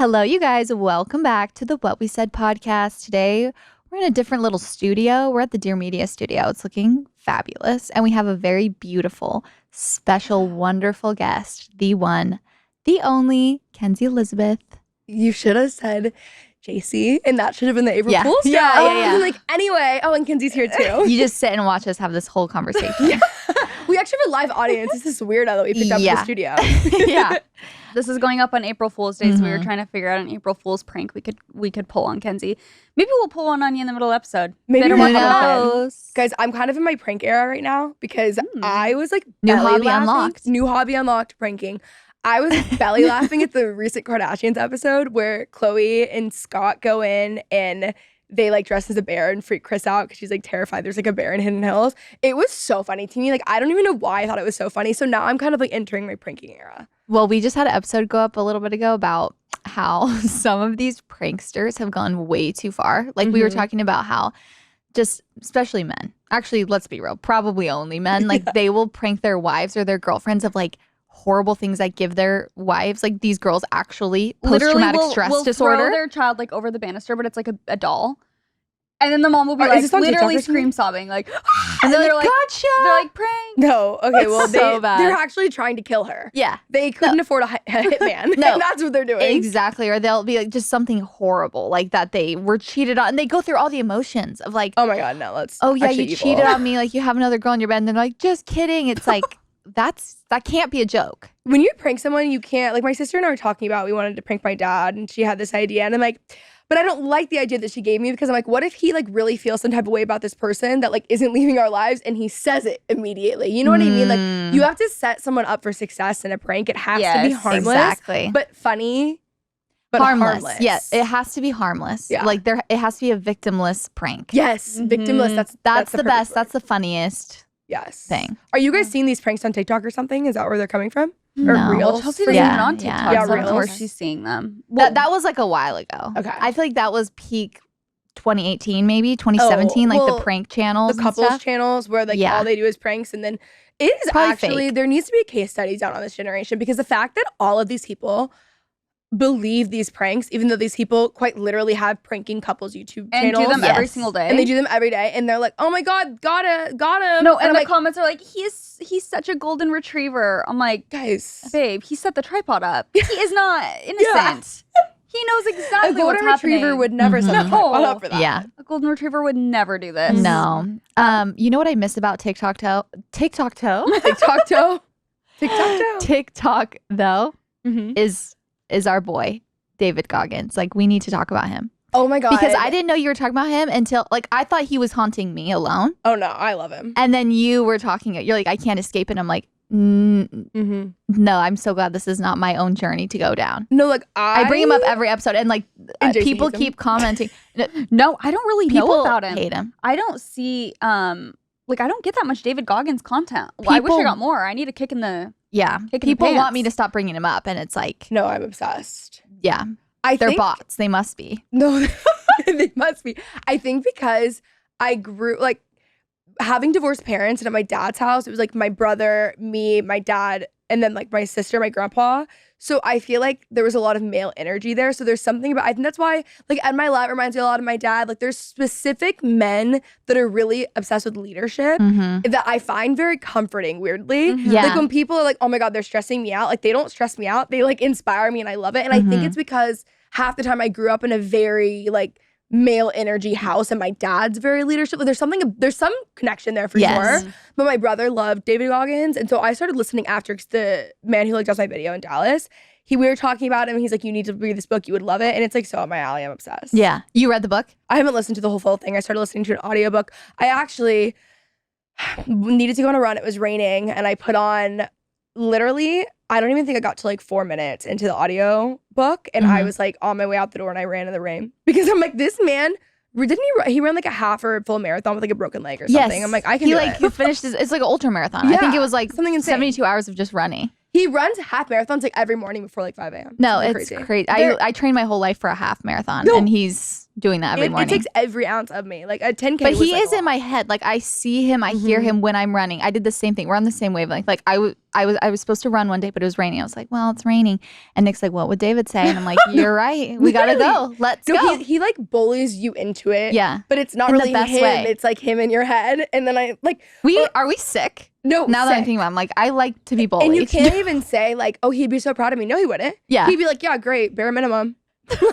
Hello, you guys. Welcome back to the What We Said podcast. Today, we're in a different little studio. We're at the Dear Media studio. It's looking fabulous. And we have a very beautiful, special, wonderful guest, the one, the only, Kenzie Elizabeth. You should have said JC, and that should have been the April Fool's joke. Yeah. Like, anyway, and Kenzie's here too. You just sit and watch us have this whole conversation. We actually have a live audience. This is weirdo that we picked up in the studio. Yeah. This is going up on April Fool's Day, so we were trying to figure out an April Fool's prank we could pull on Kenzie. Maybe we'll pull one on you in the middle of the episode. Maybe who knows? Guys, I'm kind of in my prank era right now because I was like New belly hobby laughing. unlocked. New hobby unlocked, pranking. I was belly laughing at the recent Kardashians episode where Khloe and Scott go in and they like dress as a bear and freak Chris out because she's like terrified there's like a bear in Hidden Hills. It was so funny to me. Like, I don't even know why I thought it was so funny. So now I'm kind of like entering my pranking era. Well, we just had an episode go up a little bit ago about how some of these pranksters have gone way too far. Like we were talking about how just especially men, actually, let's be real, probably only men, like they will prank their wives or their girlfriends of like horrible things that give their wives, like these girls actually post-traumatic stress disorder. Throw their child like over the banister, but it's like a doll. And then the mom will be literally scream sobbing, like, and they're like, gotcha! They're like, prank. No, okay, well, so bad. They're actually trying to kill her. Yeah. They couldn't afford a hitman. No. And that's what they're doing. Exactly. Or they'll be like just something horrible, like that they were cheated on. And they go through all the emotions of like, oh my God, no, let's. oh yeah, you cheated on me. Like you have another girl in your bed. And they're like, just kidding. It's like, that can't be a joke. When you prank someone, you can't, like my sister and I were talking about, we wanted to prank my dad and she had this idea. And I'm like, but I don't like the idea that she gave me because I'm like, what if he like really feels some type of way about this person that like isn't leaving our lives and he says it immediately? You know what I mean? Like you have to set someone up for success in a prank. It has to be harmless, exactly, but funny, but harmless. Yes, it has to be harmless. Yeah. Like it has to be a victimless prank. Yes, victimless. That's the best. word. That's the funniest thing. Are you guys seeing these pranks on TikTok or something? Is that where they're coming from? Or No. real? Well, Chelsea doesn't even on TikTok. Yeah, so I don't know where reels. she's seeing them. That was like a while ago. Okay. I feel like that was peak 2018, maybe 2017, like well, the prank channels, the couples channels where like Yeah. all they do is pranks, and then it is Probably actually fake. there needs to be a case study done on this generation because the fact that all of these people believe these pranks, even though these people quite literally have pranking couples YouTube And channels do them every single day. and they do them every day, and they're like, oh my God, got him. No, and I'm the like, comments are like, he's such a golden retriever. I'm like, guys, babe, he set the tripod up. He is not innocent. He knows a exactly golden what's retriever happening. would never set a tripod up for that. Yeah. A golden retriever would never do this. No. You know what I miss about TikTok though? TikTok toe. TikTok though Mhm. is our boy David Goggins. Like we need to talk about him Oh my God. because I didn't know you were talking about him until like I thought he was haunting me alone, Oh no, I love him. and then you were talking. You're like, I can't escape it. I'm like, Mm-hmm. no, I'm so glad this is not my own journey to go down. No, like I bring him up every episode, and like And Jason people hates him. keep commenting. No, I don't really know People about him. hate him. I don't see like I don't get that much David Goggins content. Well, I wish I People- got more. I need a kick in the Yeah, Kick in the people want pants. me to stop bringing him up, and it's like, No, I'm obsessed. yeah, I they're think bots. They must be. No, they must be. I think because I grew like having divorced parents, and at my dad's house, it was like my brother, me, my dad, and then like my sister, my grandpa. So I feel like there was a lot of male energy there. So there's something about, I think that's why like Ed My Lat reminds me a lot of my dad. Like there's specific men that are really obsessed with leadership that I find very comforting, weirdly. Yeah. Like when people are like, oh my God, they're stressing me out. Like they don't stress me out. They like inspire me and I love it. And I think it's because half the time I grew up in a very like male energy house and my dad's very leadership. Like, there's some connection there for Yes. sure. But my brother loved David Goggins. And so I started listening after, because the man who like does my video in Dallas, we were talking about him. He's like, you need to read this book. You would love it. And it's like so up my alley. I'm obsessed. Yeah, you read the book? I haven't listened to the whole full thing. I started listening to an audiobook. I actually needed to go on a run. It was raining. And I put on literally, I don't even think I got to like 4 minutes into the audio book. And I was like on my way out the door and I ran in the rain. Because I'm like, this man, didn't he ran like a half or full marathon with like a broken leg or something? Yes. I'm like, I can do it. He finished it's like an ultra marathon. I think Yeah, it was like something insane. 72 hours of just running. He runs half marathons like every morning before like 5 a.m. No, it's crazy. I trained my whole life for a half marathon, and he's doing that every morning. It takes every ounce of me. Like a 10K. But he is in my head. Like I see him, I hear him when I'm running. I did the same thing. We're on the same wavelength. Like I was supposed to run one day, but it was raining. I was like, well, it's raining. And Nick's like, what would David say? And I'm like, you're right. We gotta go. Let's go. He like bullies you into it. Yeah. But it's not In the really best him. way. It's like him in your head. And then are we sick? No. Now that I'm thinking about it, I'm like, I like to be bullied. And you can't even say like, oh, he'd be so proud of me. No, he wouldn't. Yeah. He'd be like, yeah, great, bare minimum.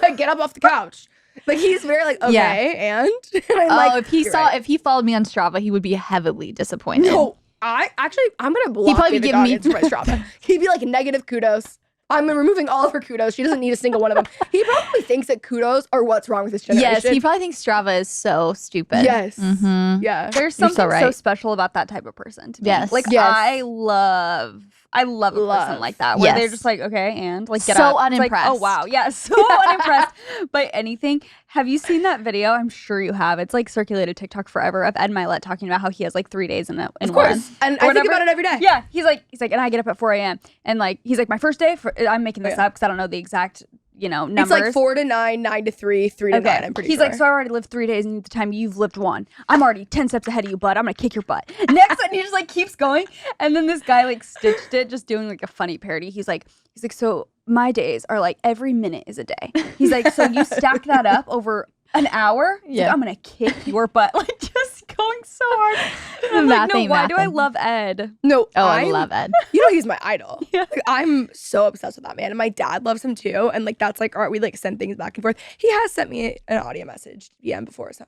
Like, get up off the couch. Like he's very like, okay, and I'm like, if he followed me on Strava, he would be heavily disappointed. No, I'm gonna block. He'd probably David give me Goggins from my Strava. He'd be like negative kudos. I'm removing all of her kudos. She doesn't need a single one of them. He probably thinks that kudos are what's wrong with this generation. Yes, he probably thinks Strava is so stupid. Yes. Mm-hmm. Yeah. There's something so special about that type of person to me. Yes. Like I love a person like that where they're just like, okay, and like get so up. Unimpressed. Like, oh wow, yeah, so unimpressed by anything. Have you seen that video? I'm sure you have. It's like circulated TikTok forever of Ed Milet talking about how he has like 3 days in one. Of course. And I think about it every day. Yeah, he's like, and I get up at 4 a.m. and like he's like my first day. I'm making this up because I don't know the exact numbers. It's like 4 to 9, 9 to 3, 3 to 9. I'm pretty sure. He's like, so I already lived 3 days, and the time you've lived 1. I'm already 10 steps ahead of you, bud. I'm gonna kick your butt. Next, and he just like keeps going. And then this guy like stitched it, just doing like a funny parody. He's like, so my days are like every minute is a day. He's like, so you stack that up over an hour? He's like, I'm gonna kick your butt. Like just going so hard. And I'm like, no, why do I love Ed? No, I love Ed. He's my idol. Yeah. Like, I'm so obsessed with that man, and my dad loves him too. And like that's like, we like send things back and forth. He has sent me an audio message DM before, so.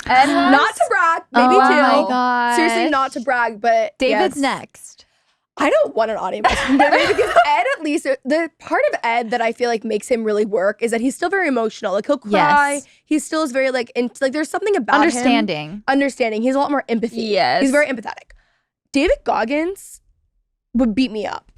And not to brag, maybe oh too. My God. Seriously, not to brag, but David's next. I don't want an audio message from David because Ed, at least, the part of Ed that I feel like makes him really work is that he's still very emotional. Like he'll cry. Yes. He still is very like, like there's something about Understanding. He has a lot more empathy. Yes. He's very empathetic. David Goggins would beat me up.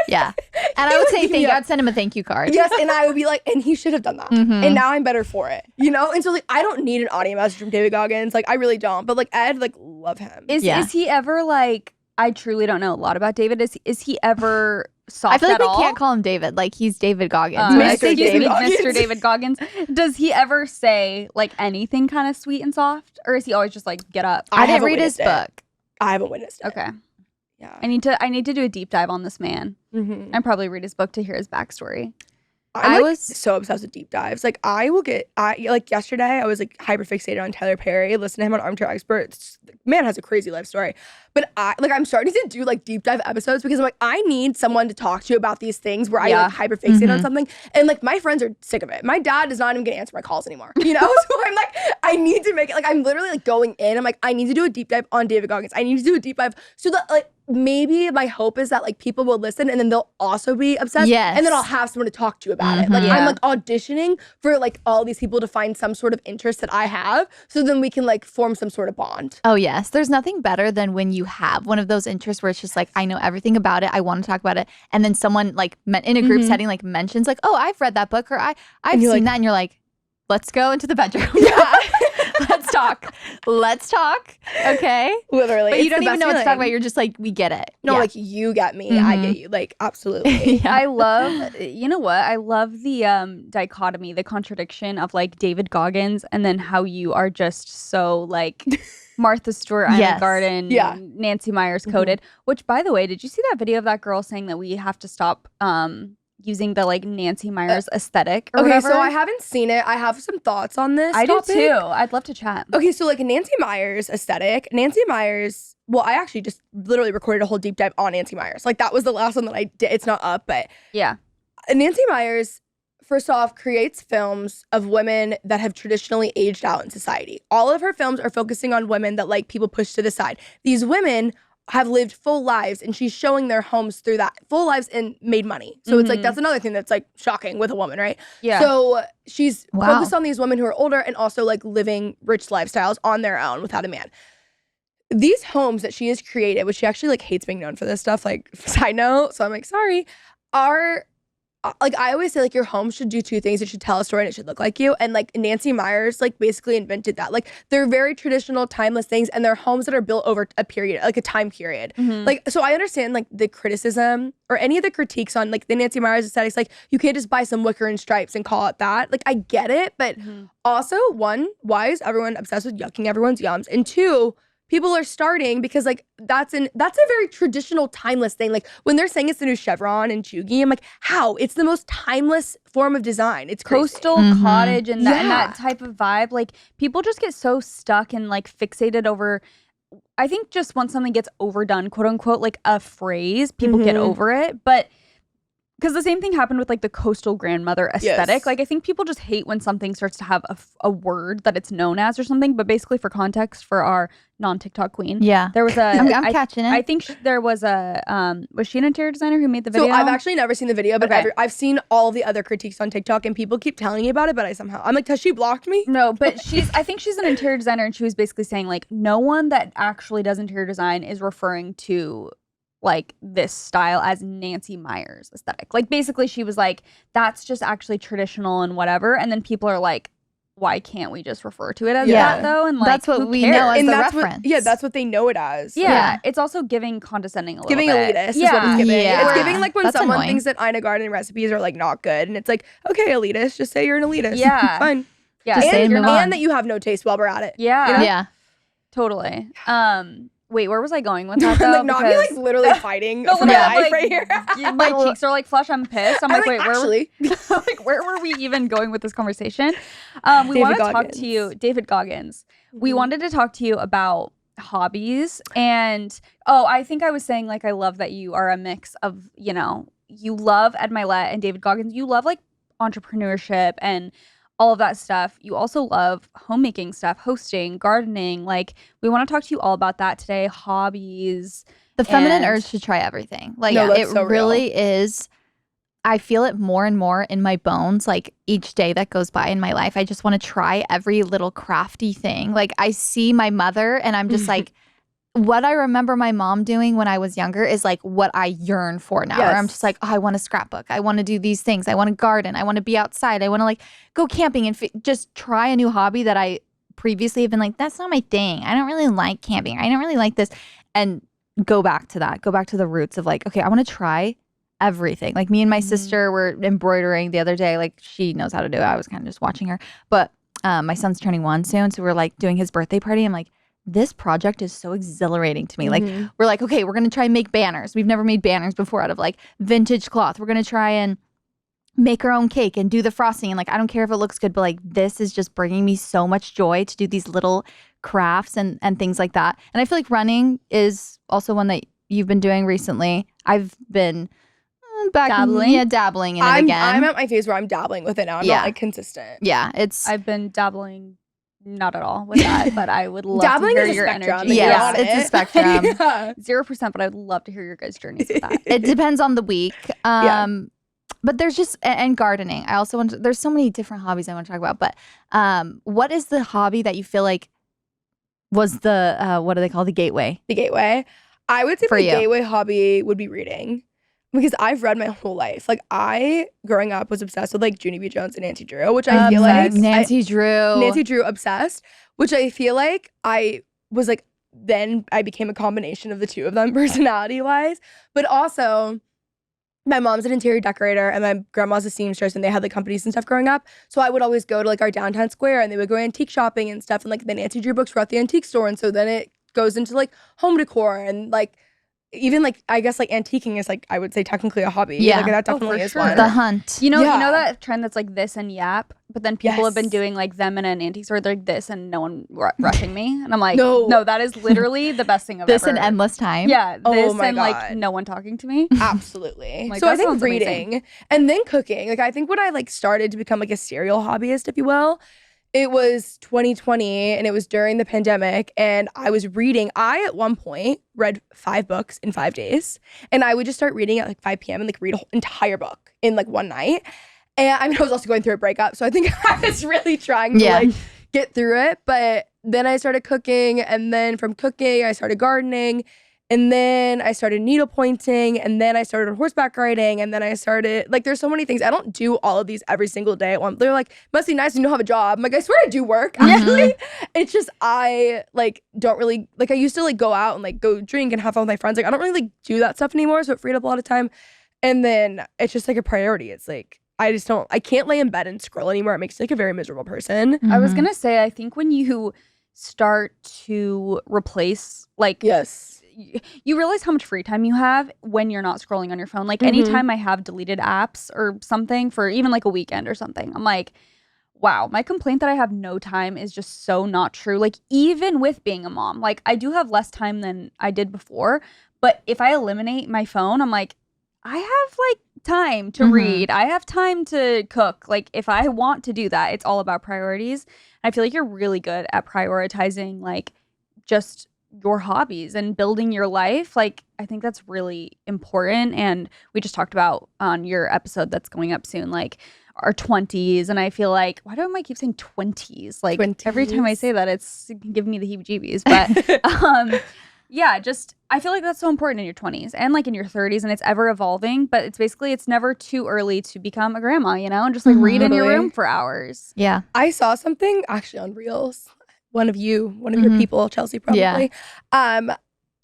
Yeah. And I would say thank you. I'd send him a thank you card. Yes, and I would be like, and he should have done that. And now I'm better for it. And so like I don't need an audio message from David Goggins. Like I really don't. But like Ed, like love him. Is he ever like, I truly don't know a lot about David. Is he ever soft I feel like at we all? can't call him David. Like he's David Goggins. Mr. David Goggins. Mr. David Goggins. Does he ever say like anything kind of sweet and soft? Or is he always just like, get up? I didn't read his book. I haven't witnessed it. Okay. Yeah. I need to do a deep dive on this man. And probably read his book to hear his backstory. I was so obsessed with deep dives. Like like yesterday, I was like hyper fixated on Tyler Perry. Listen to him on Armchair Experts. Man has a crazy life story. But I'm starting to do like deep dive episodes because I'm like, I need someone to talk to about these things where I like hyper fixate on something. And like my friends are sick of it. My dad is not even gonna answer my calls anymore. So I'm like, I need to make it like I'm literally like going in. I'm like, I need to do a deep dive on David Goggins. I need to do a deep dive so that like maybe my hope is that like people will listen and then they'll also be obsessed. Yes. And then I'll have someone to talk to about it. Like I'm like auditioning for like all these people to find some sort of interest that I have so then we can like form some sort of bond. Oh yes. There's nothing better than when you have one of those interests where it's just like, I know everything about it. I want to talk about it. And then someone like in a group setting like mentions like, oh, I've read that book or I've seen that. And you're like, let's go into the bedroom. Yeah. Let's talk. Okay. Literally. But you don't even know what to talk about. You're just like, we get it. No, like you get me. I get you. Like, absolutely. I love, you know what? I love the dichotomy, the contradiction of like David Goggins and then how you are just so like Martha Stewart, Ina Garden, Nancy Meyers coded. Which, by the way, did you see that video of that girl saying that we have to stop using the like Nancy Meyers aesthetic or whatever? So I haven't seen it. I have some thoughts on this I topic. do too. I'd love to chat. Okay, so like Nancy Meyers aesthetic. Nancy Meyers, well, I actually just literally recorded a whole deep dive on Nancy Meyers. Like that was the last one that I did. It's not up, but yeah. Nancy Meyers, first off, creates films of women that have traditionally aged out in society. All of her films are focusing on women that like people push to the side. These women have lived full lives and she's showing their homes through that full lives and made money. So it's like, that's another thing that's like shocking with a woman, right? Yeah. So she's focused on these women who are older and also like living rich lifestyles on their own without a man. These homes that she has created, which she actually like hates being known for this stuff, like side note, so I'm like, sorry, are like I always say, like your home should do two things. It should tell a story and it should look like you. And like Nancy Meyers like basically invented that. Like they're very traditional, timeless things, and they're homes that are built over a period, like a time period. Like, so I understand like the criticism or any of the critiques on like the Nancy Meyers aesthetics. Like you can't just buy some wicker and stripes and call it that. Like I get it, but also one, why is everyone obsessed with yucking everyone's yums? And two, people are starting because like that's a very traditional, timeless thing. Like when they're saying it's the new chevron and chuggy, I'm like, how? It's the most timeless form of design. It's crazy. Coastal cottage and that type of vibe. Like people just get so stuck and like fixated over. I think just once something gets overdone, quote unquote, like a phrase, people get over it. But because the same thing happened with like the coastal grandmother aesthetic. Yes. Like I think people just hate when something starts to have a word that it's known as or something. But basically, for context, for our non-TikTok queen, there was a. I'm catching it. I think there was a. Was she an interior designer who made the video? So I've actually never seen the video, but I've seen all the other critiques on TikTok, and people keep telling me about it. But I'm like, has she blocked me? No, but I think she's an interior designer, and she was basically saying like, no one that actually does interior design is referring to like this style as Nancy Meyers aesthetic. Like basically she was like, that's just actually traditional and whatever. And then people are like, why can't we just refer to it as that though? And like, that's what we know as the reference. That's what they know it as. Yeah. It's also giving condescending a little giving bit. elitist is what it's giving. It's giving like when That's someone annoying. thinks that Ina Garden recipes are like not good. And it's like, okay, elitist, just say you're an elitist. Yeah. Fine. Yeah. And that you have no taste while we're at it. Yeah. You know? Yeah. Totally. Wait, where was I going with that though? Like not me like literally fighting for my life right here. My cheeks are like flush. I'm pissed. I'm like, wait, actually, where were we even going with this conversation? We want to talk to you, David Goggins. We wanted to talk to you about hobbies. And I think I was saying like I love that you are a mix of, you know, you love Ed Milet and David Goggins. You love like entrepreneurship and all of that stuff. You also love homemaking stuff, hosting, gardening. Like we want to talk to you all about that today. Hobbies. The feminine urge to try everything. Like it so really is. I feel it more and more in my bones. Like each day that goes by in my life, I just want to try every little crafty thing. Like I see my mother and I'm just like, what I remember my mom doing when I was younger is like what I yearn for now. Where I'm just like, oh, I want to scrapbook. I want to do these things. I want to garden. I want to be outside. I want to like go camping and just try a new hobby that I previously have been like, that's not my thing. I don't really like camping. I don't really like this. And go back to that. Go back to the roots of like, okay, I want to try everything. Like me and my sister were embroidering the other day. Like she knows how to do it. I was kind of just watching her. But my son's turning 1 soon. So we're like doing his birthday party. I'm like, this project is so exhilarating to me. Like we're like, okay, we're going to try and make banners. We've never made banners before out of like vintage cloth. We're going to try and make our own cake and do the frosting. And like, I don't care if it looks good, but like this is just bringing me so much joy to do these little crafts and things like that. And I feel like running is also one that you've been doing recently. I've been dabbling in it again. I'm at my phase where I'm dabbling with it now. I'm not like consistent. Yeah, I've been dabbling not at all with that, but I would love dabbling to hear is a your spectrum. energy. Yes, it's a spectrum. 0%, but I'd love to hear your guys' journeys with that. It depends on the week. But there's just, and gardening. I also there's so many different hobbies I want to talk about, but what is the hobby that you feel like was the, what do they call the gateway? The gateway. I would say my gateway hobby would be reading. Because I've read my whole life. Like I, growing up, was obsessed with like Junie B. Jones and Nancy Drew, which I feel like Nancy Drew obsessed, which I feel like I was like, then I became a combination of the two of them personality wise. But also my mom's an interior decorator and my grandma's a seamstress and they had like companies and stuff growing up. So I would always go to like our downtown square and they would go antique shopping and stuff. And like the Nancy Drew books were at the antique store. And so then it goes into like home decor and like, even like I guess like antiquing is like I would say technically a hobby. Yeah, like that definitely is one. The hunt. You know that trend that's like this and Yap, but then people have been doing like them in an antique store. They're like this and no one rushing me, and I'm like, no, that is literally the best thing I've this ever. and endless time. Yeah, this and God. like no one talking to me. Absolutely. Like, so I think reading amazing. And then cooking. Like I think when I like started to become like a serial hobbyist, if you will. It was 2020 and it was during the pandemic and I was reading. I, at one point, read 5 books in 5 days and I would just start reading at like 5 p.m. and like read an entire book in like one night. And I mean, I was also going through a breakup. So I think I was really trying to like get through it. But then I started cooking and then from cooking, I started gardening. And then I started needle pointing, and then I started horseback riding, and then I started, like, there's so many things. I don't do all of these every single day at once. They're like, must be nice when you don't have a job. I'm like, I swear I do work, actually. It's just, I, like, don't really, like, I used to, like, go out and, like, go drink and have fun with my friends. Like, I don't really, like, do that stuff anymore, so it freed up a lot of time. And then it's just, like, a priority. It's, like, I can't lay in bed and scroll anymore. It makes me, like, a very miserable person. I was going to say, I think when you start to replace, like, Yes. You realize how much free time you have when you're not scrolling on your phone. Like anytime I have deleted apps or something for even like a weekend or something, I'm like, wow, my complaint that I have no time is just so not true. Like even with being a mom, like I do have less time than I did before. But if I eliminate my phone, I'm like, I have like time to read. I have time to cook. Like if I want to do that, it's all about priorities. I feel like you're really good at prioritizing like just your hobbies and building your life. Like I think that's really important. And we just talked about on your episode that's going up soon, like our 20s. And I feel like, why do I keep saying 20s? Like 20s. Every time I say that, it's giving me the heebie-jeebies. But yeah, just I feel like that's so important in your 20s and like in your 30s, and it's ever evolving. But it's basically, it's never too early to become a grandma, you know, and just like read in your room for hours. Yeah. I saw something actually on Reels. One of your people, Chelsea, probably. Yeah.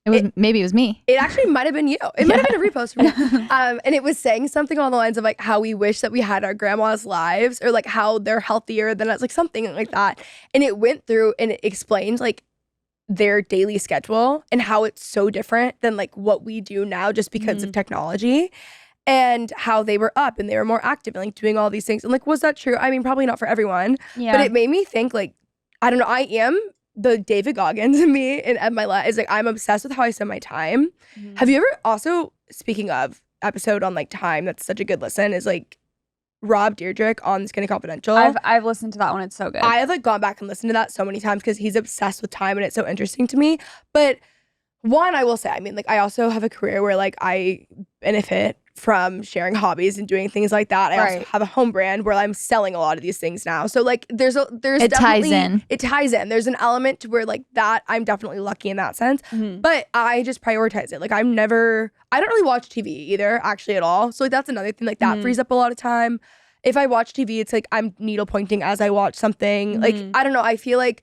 Maybe it was me. It actually might have been you. It might have been a repost from you. And it was saying something along the lines of like how we wish that we had our grandma's lives, or like how they're healthier than us, like something like that. And it went through and it explained like their daily schedule and how it's so different than like what we do now just because of technology, and how they were up and they were more active and like doing all these things. And like, was that true? I mean, probably not for everyone, but it made me think like, I don't know, I am the David Goggins in me and at my life is like, I'm obsessed with how I spend my time. Have you ever also, speaking of episode on like time, that's such a good listen, is like Rob Deirdrick on Skinny Confidential. I've listened to that one. It's so good. I have like gone back and listened to that so many times because he's obsessed with time and it's so interesting to me. But one, I will say, I mean, like I also have a career where like I benefit from sharing hobbies and doing things like that. I also have a home brand where I'm selling a lot of these things now. So like there's it ties in. It ties in. There's an element to where like that I'm definitely lucky in that sense. But I just prioritize it. Like I don't really watch TV either, actually at all. So like that's another thing. Like that frees up a lot of time. If I watch TV, it's like I'm needle pointing as I watch something. Like I don't know. I feel like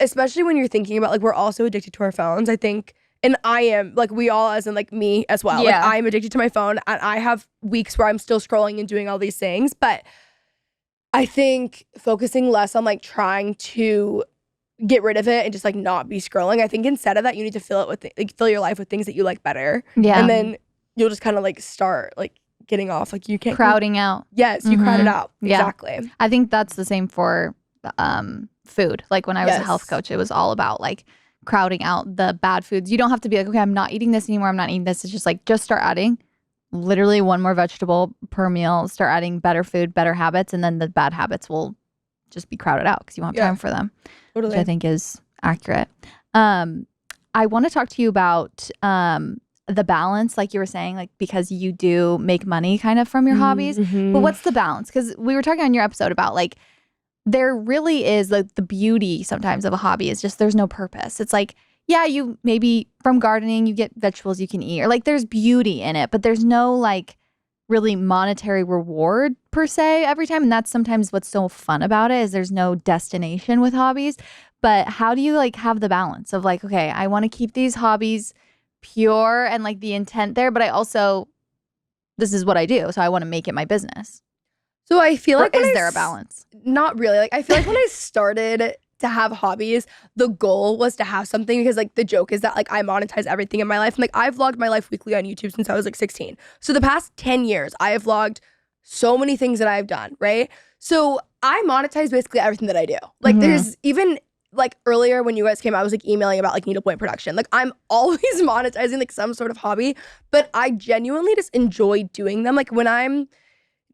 especially when you're thinking about like we're also addicted to our phones, I think. And I am, like, we all, as in, like, me as well. Yeah. Like, I'm addicted to my phone, and I have weeks where I'm still scrolling and doing all these things. But I think focusing less on, like, trying to get rid of it and just, like, not be scrolling. I think instead of that, you need to fill it with, fill your life with things that you like better. Yeah. And then you'll just kind of, like, start, like, getting off. Like, you can't. Crowding out. Yes, you crowd it out. Yeah. Exactly. I think that's the same for food. Like, when I was a health coach, it was all about, like, crowding out the bad foods. You don't have to be like, okay, I'm not eating this anymore. I'm not eating this. It's just like, just start adding literally one more vegetable per meal. Start adding better food, better habits, and then the bad habits will just be crowded out because you won't have time for them. Totally. Which I think is accurate. I want to talk to you about the balance, like you were saying, like because you do make money kind of from your hobbies. But what's the balance? Because we were talking on your episode about like, there really is like the beauty sometimes of a hobby is just there's no purpose. It's like, yeah, you maybe from gardening, you get vegetables you can eat, or like there's beauty in it, but there's no like really monetary reward per se every time. And that's sometimes what's so fun about it is there's no destination with hobbies. But how do you like have the balance of like, okay, I want to keep these hobbies pure and like the intent there, but I also, this is what I do. So I want to make it my business. So I feel like is there a balance? Not really. Like I feel like when I started to have hobbies, the goal was to have something because like the joke is that like I monetize everything in my life. And like I've vlogged my life weekly on YouTube since I was like 16. So the past 10 years, I have vlogged so many things that I've done, right? So I monetize basically everything that I do. Like there's even like earlier when you guys came, I was like emailing about like needlepoint production. Like I'm always monetizing like some sort of hobby, but I genuinely just enjoy doing them. Like when I'm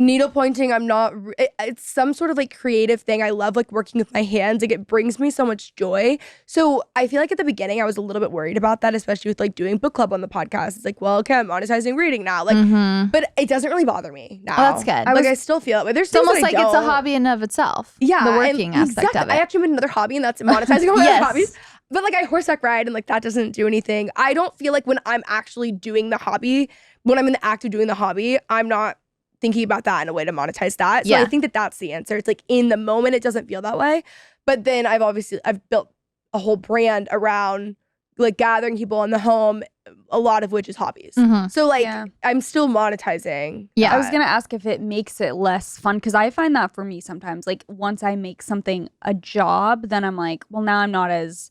needle pointing, I'm not, it's some sort of like creative thing. I love like working with my hands. Like it brings me so much joy. So I feel like at the beginning I was a little bit worried about that, especially with like doing book club on the podcast. It's like, well, okay, I'm monetizing reading now. Like, but it doesn't really bother me now. Oh, that's good. I still feel it. But there's it's almost like it's a hobby in of itself. Yeah. The working aspect of it. I actually made another hobby and that's monetizing all my other hobbies. but like I horseback ride and like that doesn't do anything. I don't feel like when I'm actually doing the hobby, when I'm in the act of doing the hobby, I'm not thinking about that in a way to monetize that. So I think that that's the answer. It's like in the moment, it doesn't feel that way. But then I've built a whole brand around like gathering people in the home, a lot of which is hobbies. So like I'm still monetizing. I was gonna ask if it makes it less fun, because I find that for me sometimes, like once I make something a job, then I'm like, well, now I'm not as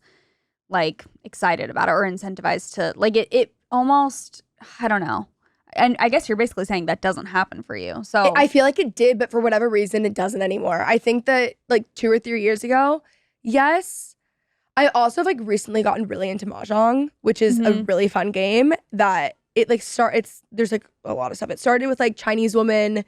like excited about it or incentivized to like it almost, I don't know. And I guess you're basically saying that doesn't happen for you. So I feel like it did, but for whatever reason, it doesn't anymore. I think that like 2 or 3 years ago, yes. I also have like recently gotten really into Mahjong, which is a really fun game that it like there's like a lot of stuff. It started with like Chinese woman.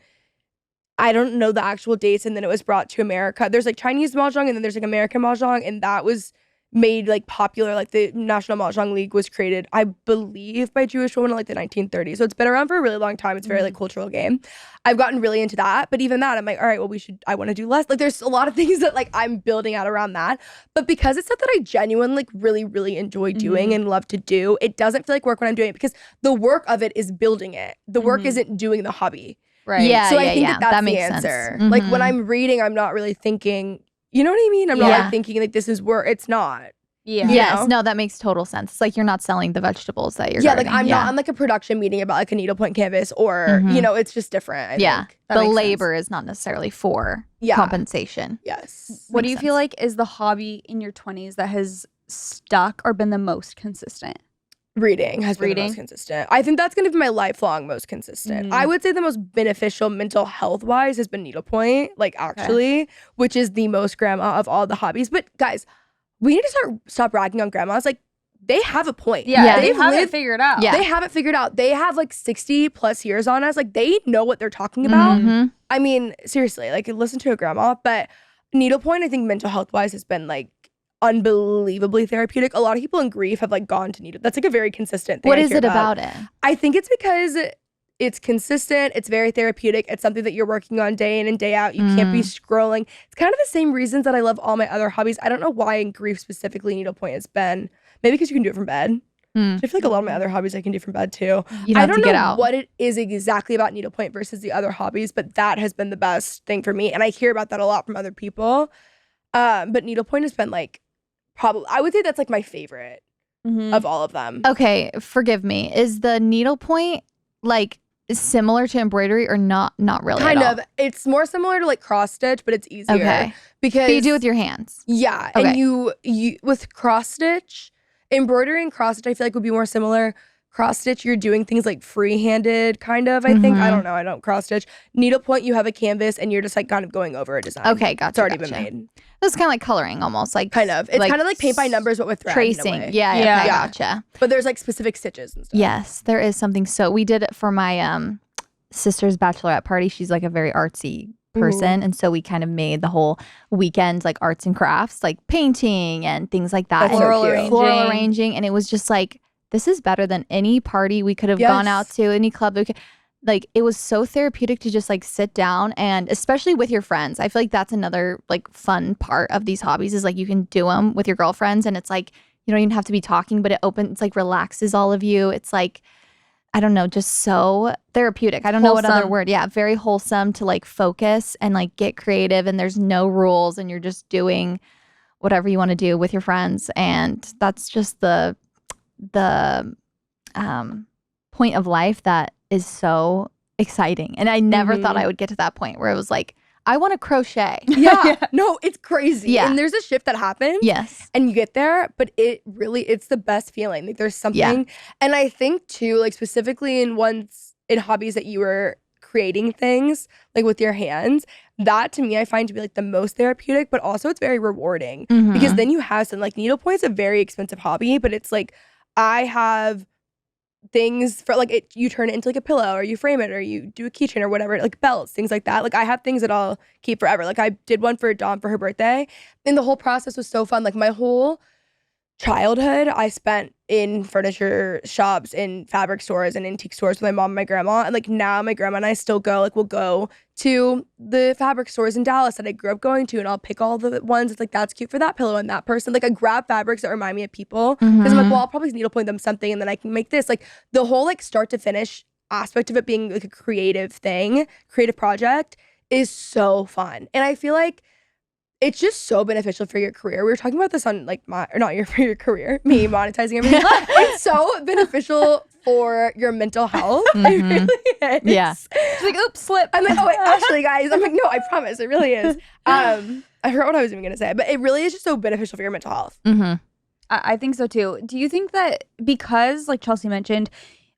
I don't know the actual dates, and then it was brought to America. There's like Chinese Mahjong, and then there's like American Mahjong, and that was made like popular. Like the National Mahjong League was created, I believe, by Jewish women in like the 1930s. So it's been around for a really long time. It's a very like cultural game. I've gotten really into that, but even that, I'm like, all right, well, I want to do less. Like there's a lot of things that like I'm building out around that. But because it's stuff that I genuinely like really, really enjoy doing and love to do, it doesn't feel like work when I'm doing it, because the work of it is building it. The work isn't doing the hobby. right. Yeah, So I think that's that the makes answer. sense. Like when I'm reading, I'm not really thinking, you know what I mean? I'm not like thinking like this is work. It's not. Yeah. Yes, know? no, that makes total sense. It's like you're not selling the vegetables that you're Like gardening. I'm not on like a production meeting about like a needlepoint canvas or, you know, it's just different. I think. That the makes labor is not necessarily for compensation. Yes. What do Makes you feel sense. like is the hobby in your 20s that has stuck or been the most consistent? Reading has been the most consistent. I think that's going to be my lifelong most consistent. I would say the most beneficial mental health wise has been needlepoint, like actually, which is the most grandma of all the hobbies. But guys, we need to stop ragging on grandmas. Like they have a point. Yeah, they have it figured out. Yeah. They have it figured out. They have like 60 plus years on us. Like they know what they're talking about. I mean, seriously, like listen to a grandma. But needlepoint, I think mental health wise has been like unbelievably therapeutic. A lot of people in grief have like gone to needle. That's like a very consistent thing. What is it about it? I think it's because it's consistent. It's very therapeutic. It's something that you're working on day in and day out. You can't be scrolling. It's kind of the same reasons that I love all my other hobbies. I don't know why in grief specifically needlepoint has been. Maybe because you can do it from bed. I feel like a lot of my other hobbies I can do from bed too. I don't know what it is exactly about needlepoint versus the other hobbies, but that has been the best thing for me. And I hear about that a lot from other people. But needlepoint has been like probably, I would say that's like my favorite of all of them. Okay, forgive me. Is the needlepoint like similar to embroidery or not really Kind at all? of. It's more similar to like cross stitch, but it's easier. Okay. Because But you do it with your hands. Yeah. Okay. And you with cross stitch, embroidery and cross stitch I feel like would be more similar. Cross stitch, you're doing things like free-handed kind of, I think. I don't know. I don't cross stitch. Needlepoint, you have a canvas and you're just like kind of going over a design. Okay, gotcha. It's already been made. It's kind of like coloring almost. Like Kind of. It's kind of like paint by numbers, but with thread. tracing. In a way. Yeah, Yeah. okay, gotcha. But there's like specific stitches and stuff. Yes, there is something. So we did it for my sister's bachelorette party. She's like a very artsy person, and so we kind of made the whole weekend like arts and crafts, like painting and things like that. That's And so cute. floral arranging, and it was just like, this is better than any party we could have gone out to, any club that we could. Like it was so therapeutic to just like sit down, and especially with your friends. I feel like that's another like fun part of these hobbies is like you can do them with your girlfriends, and it's like you don't even have to be talking, but it's like relaxes all of you. It's like, I don't know, just so therapeutic. I don't know what other word. Yeah, very wholesome to like focus and like get creative, and there's no rules, and you're just doing whatever you want to do with your friends, and that's just the point of life that is so exciting. And I never thought I would get to that point where it was like, I want to crochet. Yeah. No, it's crazy. Yeah. And there's a shift that happens. Yes. And you get there, but it's the best feeling. Like there's something. Yeah. And I think too, like specifically in hobbies that you were creating things like with your hands, that to me I find to be like the most therapeutic, but also it's very rewarding because then you have some like needlepoint's a very expensive hobby, but it's like I have things for like you turn it into like a pillow or you frame it or you do a keychain or whatever, like belts, things like that. Like I have things that I'll keep forever. Like I did one for Dawn for her birthday and the whole process was so fun. Like my whole childhood, I spent in furniture shops, in fabric stores, and antique stores with my mom and my grandma. And like now my grandma and I still go, like we'll go to the fabric stores in Dallas that I grew up going to, and I'll pick all the ones that's like, that's cute for that pillow and that person. Like I grab fabrics that remind me of people because I'm like, well, I'll probably needlepoint them something and then I can make this. Like the whole like start to finish aspect of it being like a creative thing, creative project is so fun. And I feel like it's just so beneficial for your career. We were talking about this on like for your career, me monetizing everything. It's so beneficial for your mental health. It really is. Yeah. She's like, oops, slip. I'm like, oh, wait, actually, guys. I'm like, no, I promise. It really is. I forgot what I was even going to say, but it really is just so beneficial for your mental health. I think so too. Do you think that because, like Chelsea mentioned,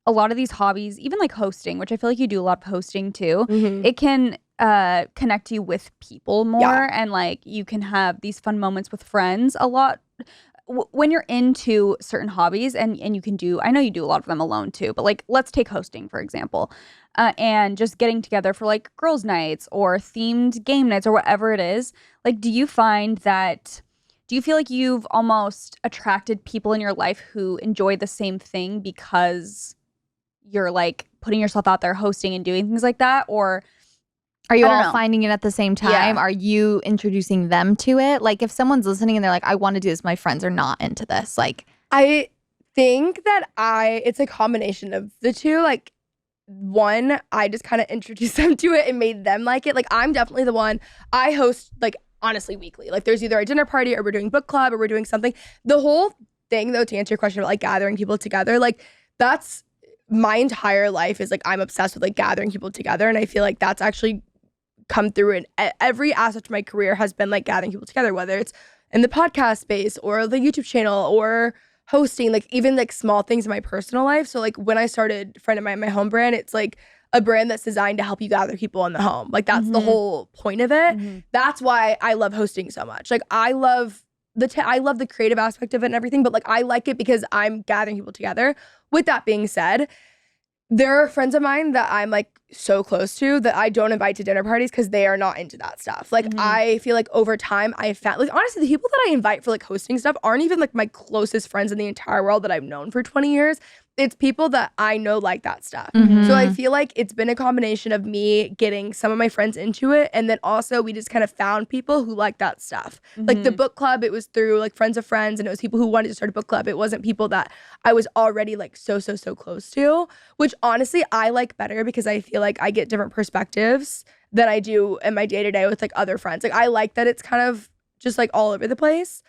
a lot of these hobbies, even like hosting, which I feel like you do a lot of hosting too, it can connect you with people more, and like you can have these fun moments with friends a lot when you're into certain hobbies, and you can do, I know you do a lot of them alone too, but like let's take hosting for example, and just getting together for like girls nights or themed game nights or whatever it is. Like do you feel like you've almost attracted people in your life who enjoy the same thing because you're like putting yourself out there hosting and doing things like that? Or are you all finding it at the same time? Yeah. Are you introducing them to it? Like if someone's listening and they're like, I want to do this, my friends are not into this. Like I think that it's a combination of the two. Like one, I just kind of introduced them to it and made them like it. Like I'm definitely the one, I host like honestly weekly. Like there's either a dinner party or we're doing book club or we're doing something. The whole thing though, to answer your question about like gathering people together, like that's my entire life is like I'm obsessed with like gathering people together. And I feel like that's actually come through in every aspect of my career has been like gathering people together, whether it's in the podcast space or the YouTube channel or hosting, like even like small things in my personal life. So like when I started Friend of Mine, my home brand, it's like a brand that's designed to help you gather people in the home. Like that's the whole point of it. That's why I love hosting so much. Like I love the creative aspect of it and everything, but like I like it because I'm gathering people together. With that being said, there are friends of mine that I'm like so close to that I don't invite to dinner parties because they are not into that stuff. Like I feel like over time I found like honestly the people that I invite for like hosting stuff aren't even like my closest friends in the entire world that I've known for 20 years. It's people that I know like that stuff. So I feel like it's been a combination of me getting some of my friends into it, and then also we just kind of found people who like that stuff. Like the book club, it was through like friends of friends, and it was people who wanted to start a book club. It wasn't people that I was already like so close to, which honestly I like better because I feel like I get different perspectives than I do in my day-to-day with like other friends. Like I like that it's kind of just like all over the place.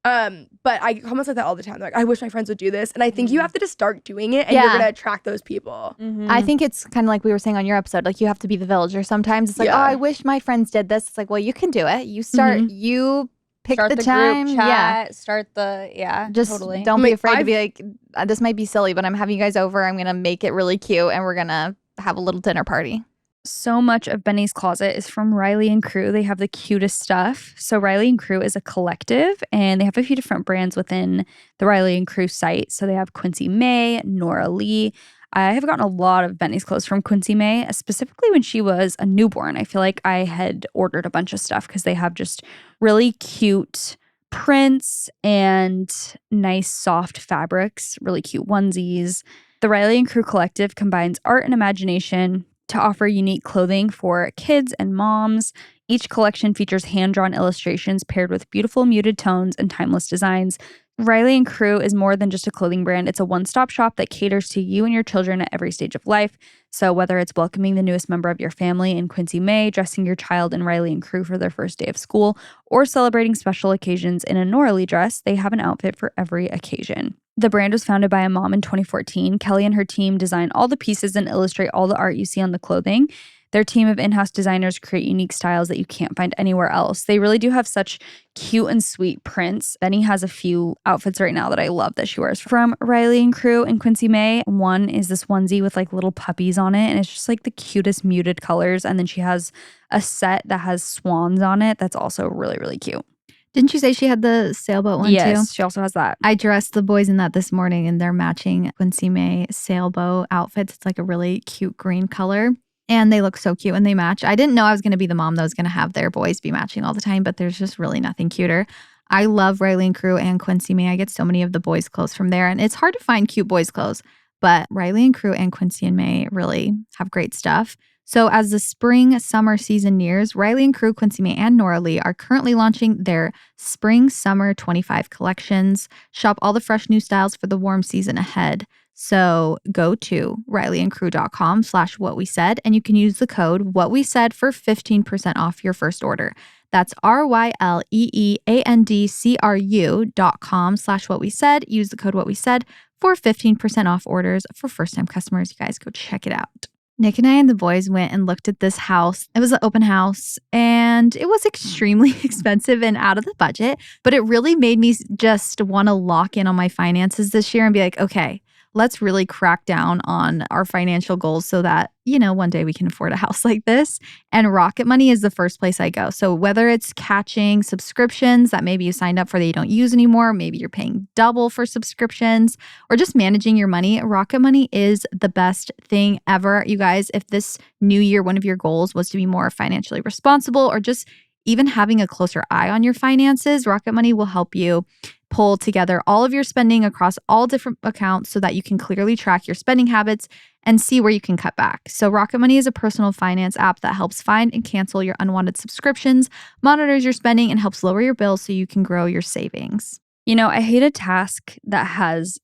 But I get comments like that all the time. Like, I wish my friends would do this. And I think you have to just start doing it and you're going to attract those people. I think it's kind of like we were saying on your episode, like you have to be the villager sometimes. It's like, oh, I wish my friends did this. It's like, well, you can do it. You start, you pick the time. Group chat, start the, just totally. Don't be afraid to be like, this might be silly, but I'm having you guys over. I'm going to make it really cute and we're going to have a little dinner party. So much of Benny's Closet is from Riley and Crew. They have the cutest stuff. So Riley and Crew is a collective, and they have a few different brands within the Riley and Crew site. So they have Quincy May, Nora Lee. I have gotten a lot of Benny's clothes from Quincy May, specifically when she was a newborn. I feel like I had ordered a bunch of stuff because they have just really cute prints and nice soft fabrics, really cute onesies. The Riley and Crew collective combines art and imagination to offer unique clothing for kids and moms. Each collection features hand-drawn illustrations paired with beautiful muted tones and timeless designs. Riley and Crew is more than just a clothing brand. It's a one-stop shop that caters to you and your children at every stage of life. So whether it's welcoming the newest member of your family in Quincy May, dressing your child in Riley and Crew for their first day of school, or celebrating special occasions in a Nora Lee dress, they have an outfit for every occasion. The brand was founded by a mom in 2014. Kelly and her team design all the pieces and illustrate all the art you see on the clothing. Their team of in-house designers create unique styles that you can't find anywhere else. They really do have such cute and sweet prints. Benny has a few outfits right now that I love that she wears from Riley and Crew and Quincy May. One is this onesie with like little puppies on it, and it's just like the cutest muted colors. And then she has a set that has swans on it that's also really, really cute. Didn't you say she had the sailboat one too? Yes, she also has that. I dressed the boys in that this morning in their matching Quincy May sailboat outfits. It's like a really cute green color. And they look so cute and they match. I didn't know I was going to be the mom that was going to have their boys be matching all the time, but there's just really nothing cuter. I love Riley and Crew and Quincy May. I get so many of the boys' clothes from there, and it's hard to find cute boys' clothes, but Riley and Crew and Quincy and May really have great stuff. So as the spring summer season nears, Riley and Crew, Quincy May, and Nora Lee are currently launching their spring summer 25 collections. Shop all the fresh new styles for the warm season ahead. So go to rileyandcrew.com/whatwesaid, and you can use the code whatwesaid for 15% off your first order. That's RYLEEANDCRU.com/whatwesaid. Use the code whatwesaid for 15% off orders for first-time customers. You guys go check it out. Nick and I and the boys went and looked at this house. It was an open house and it was extremely expensive and out of the budget, but it really made me just want to lock in on my finances this year and be like, okay, let's really crack down on our financial goals so that, one day we can afford a house like this. And Rocket Money is the first place I go. So whether it's catching subscriptions that maybe you signed up for that you don't use anymore, maybe you're paying double for subscriptions, or just managing your money, Rocket Money is the best thing ever. You guys, if this new year, one of your goals was to be more financially responsible or just even having a closer eye on your finances, Rocket Money will help you pull together all of your spending across all different accounts so that you can clearly track your spending habits and see where you can cut back. So Rocket Money is a personal finance app that helps find and cancel your unwanted subscriptions, monitors your spending, and helps lower your bills so you can grow your savings. I hate a task that has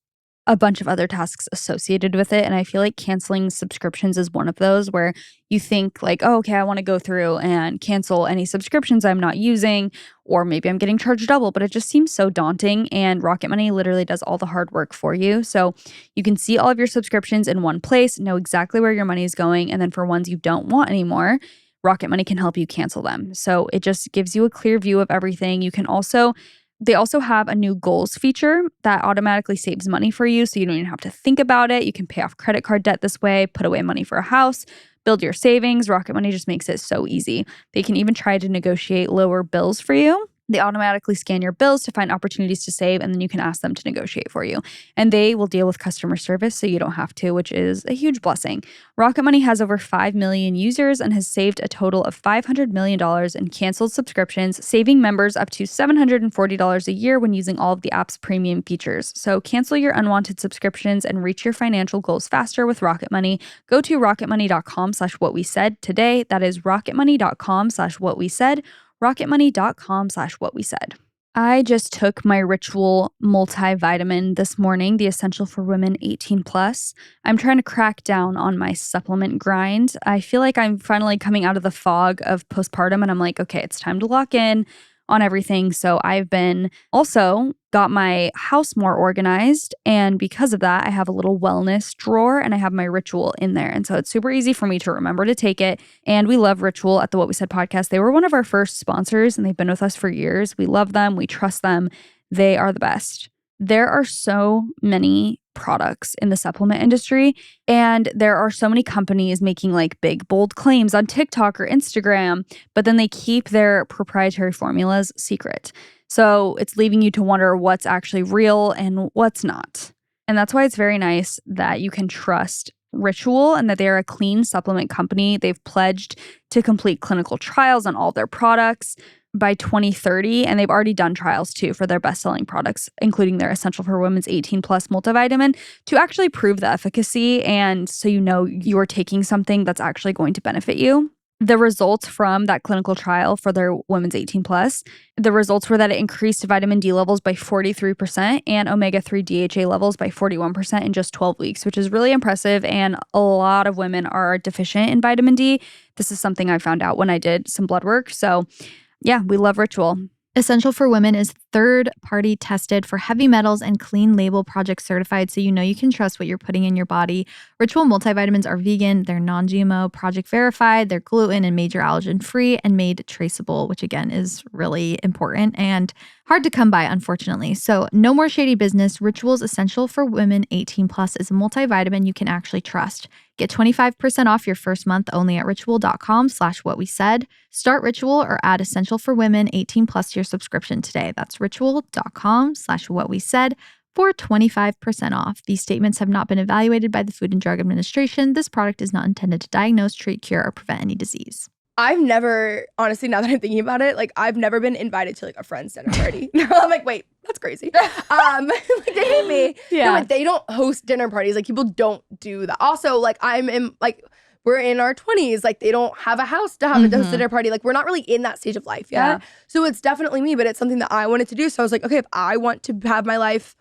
a bunch of other tasks associated with it. And I feel like canceling subscriptions is one of those where you think like, oh, okay, I want to go through and cancel any subscriptions I'm not using, or maybe I'm getting charged double, but it just seems so daunting. And Rocket Money literally does all the hard work for you. So you can see all of your subscriptions in one place, know exactly where your money is going. And then for ones you don't want anymore, Rocket Money can help you cancel them. So it just gives you a clear view of everything. They also have a new goals feature that automatically saves money for you, so you don't even have to think about it. You can pay off credit card debt this way, put away money for a house, build your savings. Rocket Money just makes it so easy. They can even try to negotiate lower bills for you. They automatically scan your bills to find opportunities to save, and then you can ask them to negotiate for you. And they will deal with customer service so you don't have to, which is a huge blessing. Rocket Money has over 5 million users and has saved a total of $500 million in canceled subscriptions, saving members up to $740 a year when using all of the app's premium features. So cancel your unwanted subscriptions and reach your financial goals faster with Rocket Money. Go to rocketmoney.com/whatwesaid today. That is rocketmoney.com/whatwesaid. rocketmoney.com/whatwesaid. I just took my Ritual multivitamin this morning, the Essential for Women 18+. I'm trying to crack down on my supplement grind. I feel like I'm finally coming out of the fog of postpartum and I'm like, okay, it's time to lock in on everything. So I've been also got my house more organized. And because of that, I have a little wellness drawer and I have my Ritual in there. And so it's super easy for me to remember to take it. And we love Ritual at the What We Said podcast. They were one of our first sponsors and they've been with us for years. We love them. We trust them. They are the best. There are so many products in the supplement industry, and there are so many companies making like big, bold claims on TikTok or Instagram, but then they keep their proprietary formulas secret. So it's leaving you to wonder what's actually real and what's not. And that's why it's very nice that you can trust Ritual and that they're a clean supplement company. They've pledged to complete clinical trials on all their products by 2030, and they've already done trials too for their best-selling products, including their Essential for Women's 18+ multivitamin, to actually prove the efficacy and so you know you're taking something that's actually going to benefit you. The results from that clinical trial for their Women's 18+, the results were that it increased vitamin D levels by 43% and omega-3 DHA levels by 41% in just 12 weeks, which is really impressive. And a lot of women are deficient in vitamin D. This is something I found out when I did some blood work. So yeah, we love Ritual. Essential for Women is third-party tested for heavy metals and clean label project certified, so you know you can trust what you're putting in your body. Ritual multivitamins are vegan, they're non-GMO, project verified, they're gluten and major allergen-free, and made traceable, which again is really important and hard to come by, unfortunately. So no more shady business. Ritual's Essential for Women 18+ is a multivitamin you can actually trust. Get 25% off your first month only at ritual.com/whatwesaid. Start Ritual or add Essential for Women 18+ to your subscription today. That's ritual.com/whatwesaid for 25% off. These statements have not been evaluated by the Food and Drug Administration. This product is not intended to diagnose, treat, cure, or prevent any disease. I've never, honestly, now that I'm thinking about it, like I've never been invited to like a friend's dinner party. I'm like, wait, that's crazy. Like they hate me. Yeah. No, like they don't host dinner parties. Like people don't do that. Also, like we're in our 20s. Like they don't have a house to have a host dinner party. Like we're not really in that stage of life yet. Yeah. So it's definitely me, but it's something that I wanted to do. So I was like, okay, if I want to have my life,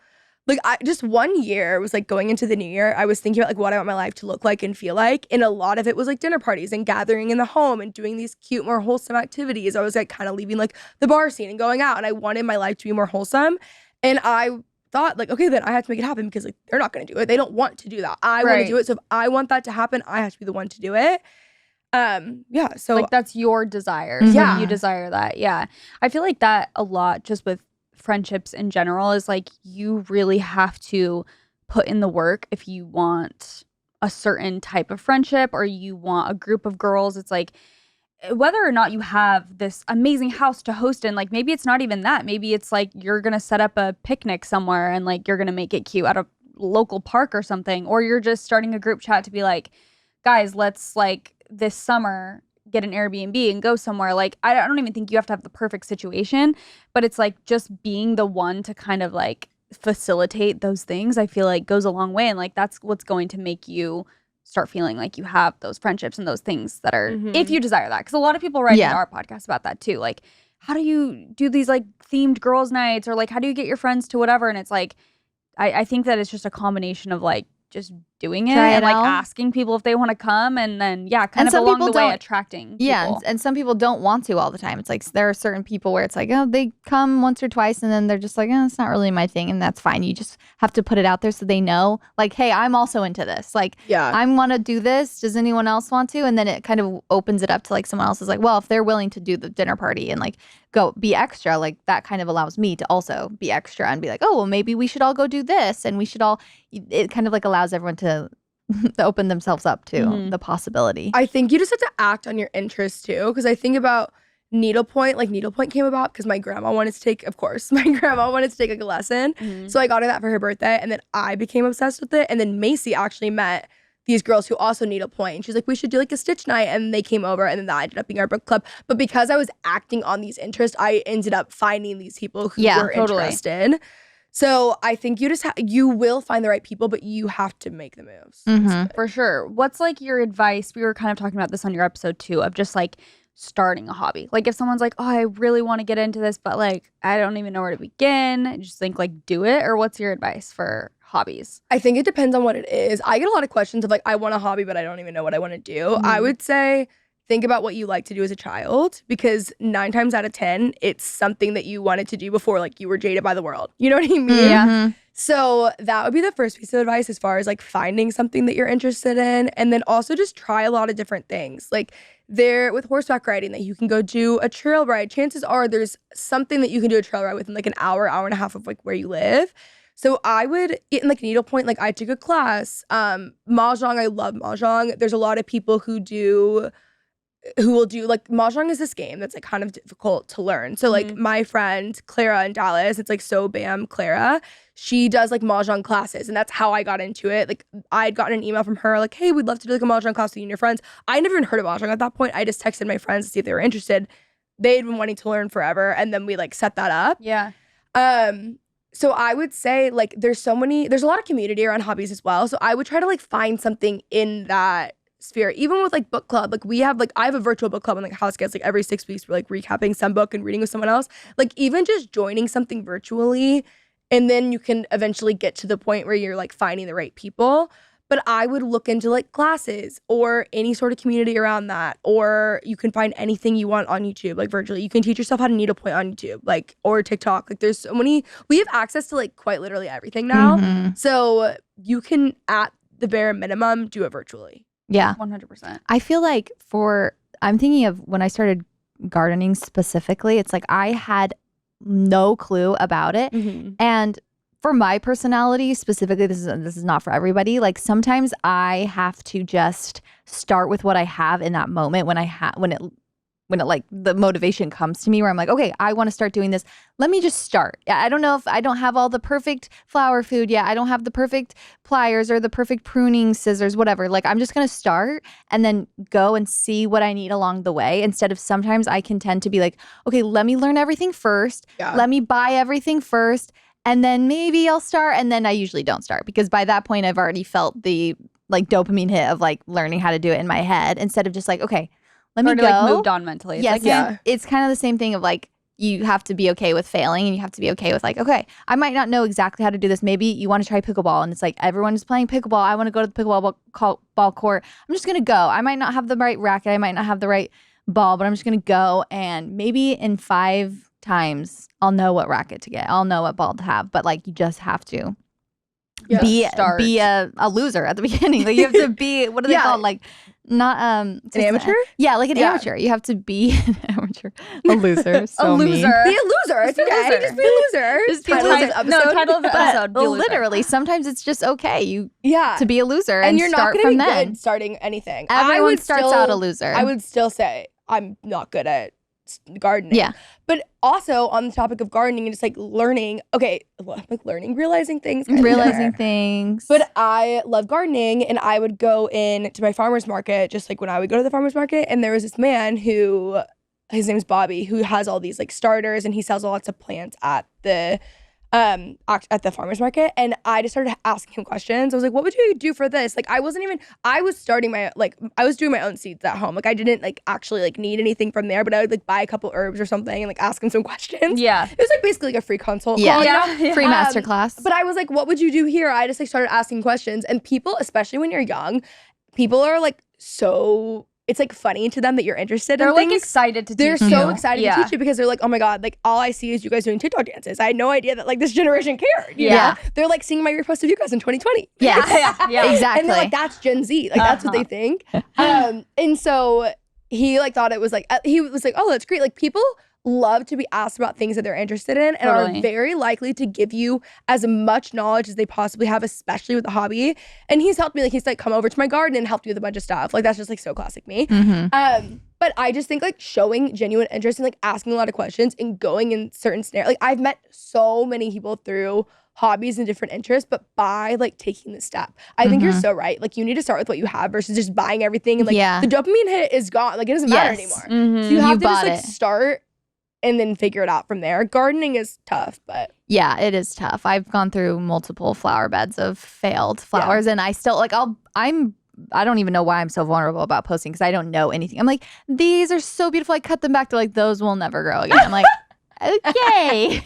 like I just one year was like going into the new year, I was thinking about like what I want my life to look like and feel like. And a lot of it was like dinner parties and gathering in the home and doing these cute, more wholesome activities. I was like kind of leaving like the bar scene and going out, and I wanted my life to be more wholesome. And I thought like, okay, then I have to make it happen because like they're not going to do it. They don't want to do that. I want to do it. So if I want that to happen, I have to be the one to do it. Yeah. So like that's your desire. Yeah. So you desire that. Yeah. I feel like that a lot just with friendships in general is like you really have to put in the work if you want a certain type of friendship or you want a group of girls. It's like whether or not you have this amazing house to host in, like maybe it's not even that. Maybe it's like you're going to set up a picnic somewhere and like you're going to make it cute at a local park or something. Or you're just starting a group chat to be like, guys, let's like this summer get an Airbnb and go somewhere. Like I don't even think you have to have the perfect situation, but it's like just being the one to kind of like facilitate those things, I feel like goes a long way. And like that's what's going to make you start feeling like you have those friendships and those things that are, if you desire that. Because a lot of people write into our podcast about that too. Like, how do you do these like themed girls' nights, or like how do you get your friends to whatever? And it's like, I think that it's just a combination of like just doing it and like asking people if they want to come, and then kind of along the way attracting people. And some people don't want to all the time. It's like there are certain people where it's like, oh, they come once or twice and then they're just like, oh, it's not really my thing, and that's fine. You just have to put it out there so they know, like, hey, I'm also into this. Like, I want to do this. Does anyone else want to? And then it kind of opens it up to like someone else is like, well, if they're willing to do the dinner party and like go be extra, like that kind of allows me to also be extra and be like, oh, well, maybe we should all go do this, and we should all. It kind of like allows everyone to open themselves up to the possibility. I think you just have to act on your interests too, because I think about needlepoint. Like needlepoint came about because my grandma wanted to take, of course, like a lesson. So I got her that for her birthday, and then I became obsessed with it. And then Macy actually met these girls who also needlepoint. She's like, we should do like a stitch night, and they came over, and then that ended up being our book club. But because I was acting on these interests, I ended up finding these people who were interested. So I think you will find the right people, but you have to make the moves. For sure. What's like your advice? We were kind of talking about this on your episode too, of just like starting a hobby. Like if someone's like, oh, I really want to get into this, but like I don't even know where to begin. Just think like do it. Or what's your advice for hobbies? I think it depends on what it is. I get a lot of questions of like, I want a hobby, but I don't even know what I want to do. I would say think about what you like to do as a child, because 9 times out of 10, it's something that you wanted to do before like you were jaded by the world. You know what I mean? Yeah. So that would be the first piece of advice as far as like finding something that you're interested in. And then also just try a lot of different things. Like there with horseback riding, that you can go do a trail ride. Chances are there's something that you can do a trail ride within like an hour and a half of like where you live. So I would, in like needlepoint, like I took a class. Mahjong, I love Mahjong. There's a lot of people who will do like Mahjong is this game that's like kind of difficult to learn. So like my friend Clara in Dallas, it's like So Bam Clara, she does like Mahjong classes, and that's how I got into it. Like I'd gotten an email from her like, hey, we'd love to do like a Mahjong class with you and your friends. I never even heard of Mahjong at that point. I just texted my friends to see if they were interested. They'd been wanting to learn forever, and then we like set that up. Yeah. So I would say like there's a lot of community around hobbies as well. So I would try to like find something in that sphere. Even with like book club, like I have a virtual book club on like House Gets, like every 6 weeks we're like recapping some book and reading with someone else. Like even just joining something virtually, and then you can eventually get to the point where you're like finding the right people. But I would look into like classes or any sort of community around that, or you can find anything you want on YouTube, like virtually. You can teach yourself how to needlepoint on YouTube, like, or TikTok. Like there's so many, we have access to like quite literally everything now. So you can, at the bare minimum, do it virtually. Yeah. 100%. I feel like I'm thinking of when I started gardening specifically, it's like I had no clue about it. And for my personality specifically, this is not for everybody. Like sometimes I have to just start with what I have in that moment when it when it like the motivation comes to me where I'm like, okay, I want to start doing this. Let me just start. I don't know if I don't have all the perfect flower food yet. I don't have the perfect pliers or the perfect pruning scissors, whatever. Like I'm just going to start and then go and see what I need along the way. Instead of sometimes I can tend to be like, okay, let me learn everything first. Yeah. Let me buy everything first. And then maybe I'll start. And then I usually don't start because by that point I've already felt the like dopamine hit of like learning how to do it in my head instead of just like, okay, let me go. Like moved on mentally. It's Yes, like, yeah. it's kind of the same thing of like you have to be okay with failing and you have to be okay with like, okay, I might not know exactly how to do this. Maybe you want to try pickleball and it's like everyone is playing pickleball. I want to go to the ball court. I'm just going to go. I might not have the right racket. I might not have the right ball, but I'm just going to go and maybe in 5 times I'll know what racket to get. I'll know what ball to have, but like you just have to be a loser at the beginning. Like you have to be, what are they called? Like not an amateur? Yeah, like an amateur. You have to be an amateur. A loser. So a loser. Be a loser. It's okay. Just be a loser. Just be a loser. No, title of the episode. But literally, sometimes it's just okay to be a loser and you're start not from be then. Good starting anything. Everyone starts out a loser. I would still say I'm not good at gardening. Yeah. But also on the topic of gardening and just like learning, realizing things. Realizing things. But I love gardening and I would go in to my farmer's market, just like when I would go to the farmer's market, and there was this man who, his name's Bobby, who has all these like starters and he sells lots of plants at the farmer's market. And I just started asking him questions. I was like, what would you do for this? Like I was doing my own seeds at home. Like I didn't like actually like need anything from there, but I would like buy a couple herbs or something and like ask him some questions. Yeah. It was like basically like a free consult. Yeah. Call, Yeah. Free masterclass. But I was like, what would you do here? I just like started asking questions, and people, especially when you're young, people are like it's like funny to them that you're interested They're in like things. excited to teach They're you. so excited to teach you because they're like, oh my God, like all I see is you guys doing TikTok dances. I had no idea that like this generation cared. You know? They're like seeing my repost of you guys in 2020. Yeah. Exactly. And they're like, that's Gen Z. Like that's what they think. And so he like thought it was like, he was like, oh, that's great. Like people love to be asked about things that they're interested in and are very likely to give you as much knowledge as they possibly have, especially with a hobby. And he's helped me, like he's like come over to my garden and helped me with a bunch of stuff. Like that's just like so classic me. But I just think like showing genuine interest and like asking a lot of questions and going in certain scenarios. Like I've met so many people through hobbies and different interests, but by like taking the step. I think you're so right. Like you need to start with what you have versus just buying everything and like the dopamine hit is gone. Like it doesn't matter anymore. So you have to just like start and then figure it out from there. Gardening is tough, but yeah, it is tough. I've gone through multiple flower beds of failed flowers, and I still like I don't even know why I'm so vulnerable about posting because I don't know anything. I'm like, these are so beautiful. I cut them back to like those will never grow again. I'm like, okay.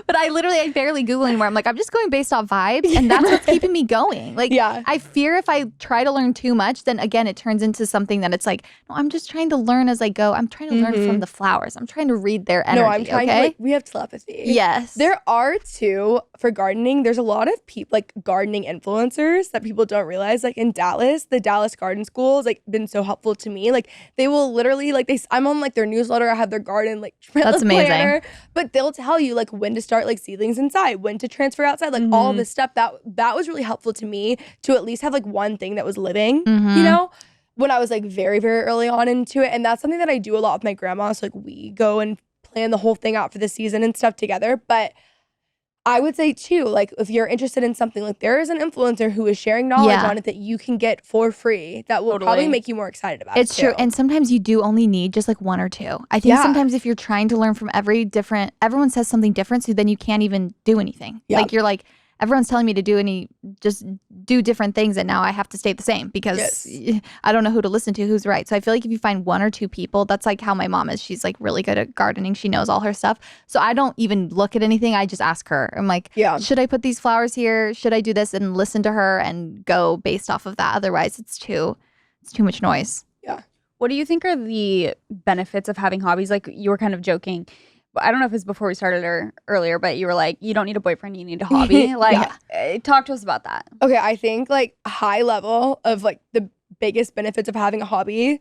But I barely Google anymore. I'm like, I'm just going based off vibes, and that's what's keeping me going. Like, I fear if I try to learn too much, then again, it turns into something that it's like, no, I'm just trying to learn as I go. I'm trying to learn from the flowers. I'm trying to read their energy. No, I'm trying to, like, we have telepathy. Yes. There are too, for gardening, there's a lot of people, like gardening influencers that people don't realize. Like in Dallas, the Dallas Garden School has like been so helpful to me. Like they will literally, like I'm on like their newsletter. I have their garden, like that's amazing. planner, but they'll tell you like when to start like seedlings inside, when to transfer outside, like all of this stuff. That was really helpful to me to at least have like one thing that was living, you know, when I was like very, very early on into it. And that's something that I do a lot with my grandma. So like we go and plan the whole thing out for the season and stuff together. But I would say too, like if you're interested in something, like there is an influencer who is sharing knowledge on it that you can get for free that will probably make you more excited about it. It's true. And sometimes you do only need just like one or two. I think sometimes if you're trying to learn from everyone says something different, so then you can't even do anything. Like you're like, everyone's telling me to just do different things, and now I have to stay the same because I don't know who to listen to, who's right. So I feel like if you find one or two people, that's like how my mom is. She's like really good at gardening. She knows all her stuff. So I don't even look at anything. I just ask her. I'm like, should I put these flowers here? Should I do this? And listen to her and go based off of that. Otherwise, it's too much noise. Yeah. What do you think are the benefits of having hobbies? Like you were kind of joking. I don't know if it's before we started or earlier, but you were like, you don't need a boyfriend, you need a hobby. Like, talk to us about that. Okay, I think like high level of like the biggest benefits of having a hobby.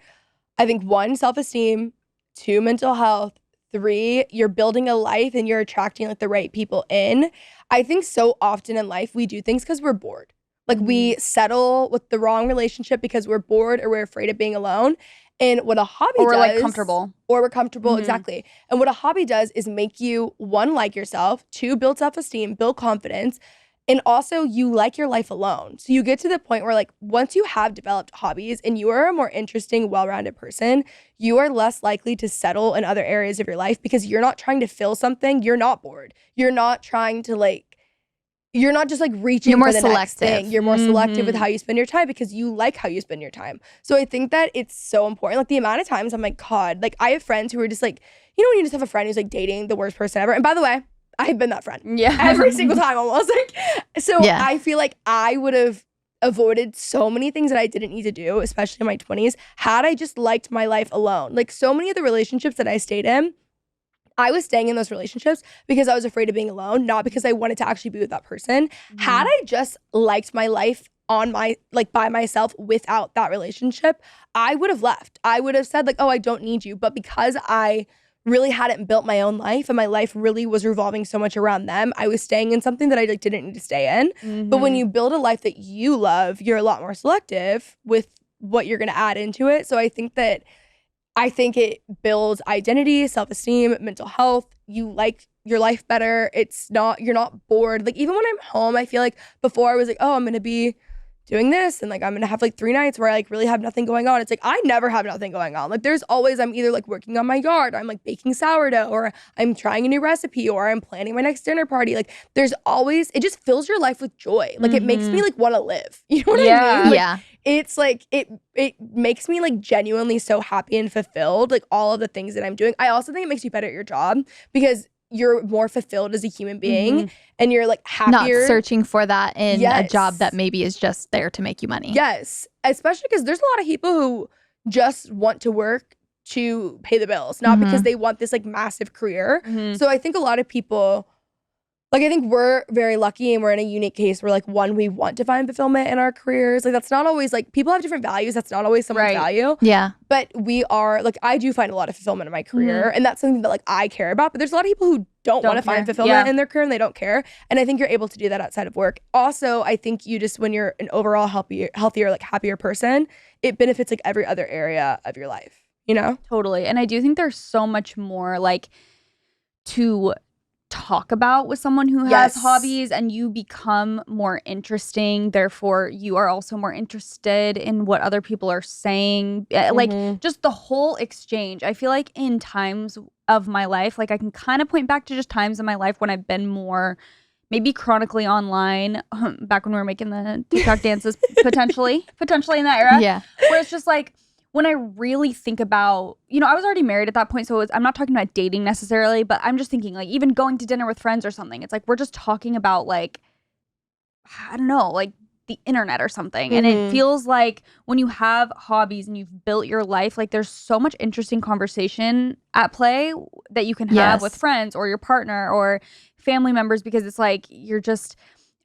I think 1, self-esteem, 2, mental health, 3, you're building a life and you're attracting like the right people in. I think so often in life we do things because we're bored. Like we settle with the wrong relationship because we're bored or we're afraid of being alone. And what a hobby or does, like comfortable. Or we're comfortable, Mhm. exactly. And what a hobby does is make you, one, like yourself, two, build self-esteem, build confidence, and also you like your life alone. So you get to the point where like once you have developed hobbies and you are a more interesting, well-rounded person, you are less likely to settle in other areas of your life because you're not trying to fill something. You're not bored. You're not trying to like, you're not just like reaching You're more for the next selective. thing. You're more selective with Mhm. how you spend your time because you like how you spend your time. So I think that it's so important. Like the amount of times I'm like, God, like I have friends who are just like, you know, when you just have a friend who's like dating the worst person ever. And by the way, I've been that friend Yeah. every single time almost. Like, so Yeah. I feel like I would have avoided so many things that I didn't need to do, especially in my 20s, had I just liked my life alone. Like so many of the relationships that I stayed in, I was staying in those relationships because I was afraid of being alone, not because I wanted to actually be with that person. Had I just liked my life on my, like by myself without that relationship, I would have left. I would have said like, oh, I don't need you. But because I really hadn't built my own life and my life really was revolving so much around them, I was staying in something that I like didn't need to stay in. But when you build a life that you love, you're a lot more selective with what you're going to add into it. So I think it builds identity, self-esteem, mental health. You like your life better. You're not bored. Like even when I'm home, I feel like before I was like, oh, I'm going to be doing this and like I'm gonna have like 3 nights where I like really have nothing going on. It's like I never have nothing going on. Like there's always, I'm either like working on my yard, I'm like baking sourdough, or I'm trying a new recipe, or I'm planning my next dinner party. Like there's always, it just fills your life with joy. Like it makes me like want to live. You know what I mean? Like, Yeah. it's like it makes me like genuinely so happy and fulfilled, like all of the things that I'm doing. I also think it makes you better at your job because you're more fulfilled as a human being and you're like happier. Not searching for that in a Yes. job that maybe is just there to make you money. Yes, especially because there's a lot of people who just want to work to pay the bills, not because they want this like massive career. So I think a lot of people, like I think we're very lucky and we're in a unique case where like one, we want to find fulfillment in our careers. Like that's not always like, people have different values. That's not always someone's Right. value. Yeah. But we are like, I do find a lot of fulfillment in my career and that's something that like I care about. But there's a lot of people who don't want to find care. fulfillment Yeah. in their career and they don't care. And I think you're able to do that outside of work. Also, I think you just, when you're an overall healthier, like happier person, it benefits like every other area of your life, you know? Totally. And I do think there's so much more like to talk about with someone who has Yes. hobbies, and you become more interesting. Therefore, you are also more interested in what other people are saying. Like just the whole exchange. I feel like in times of my life, like I can kind of point back to just times in my life when I've been more maybe chronically online, back when we were making the TikTok dances, potentially in that era. Yeah. Where it's just like, when I really think about, you know, I was already married at that point, so I'm not talking about dating necessarily, but I'm just thinking like even going to dinner with friends or something. It's like we're just talking about like, I don't know, like the internet or something. And it feels like when you have hobbies and you've built your life, like there's so much interesting conversation at play that you can have Yes. with friends or your partner or family members, because it's like you're just,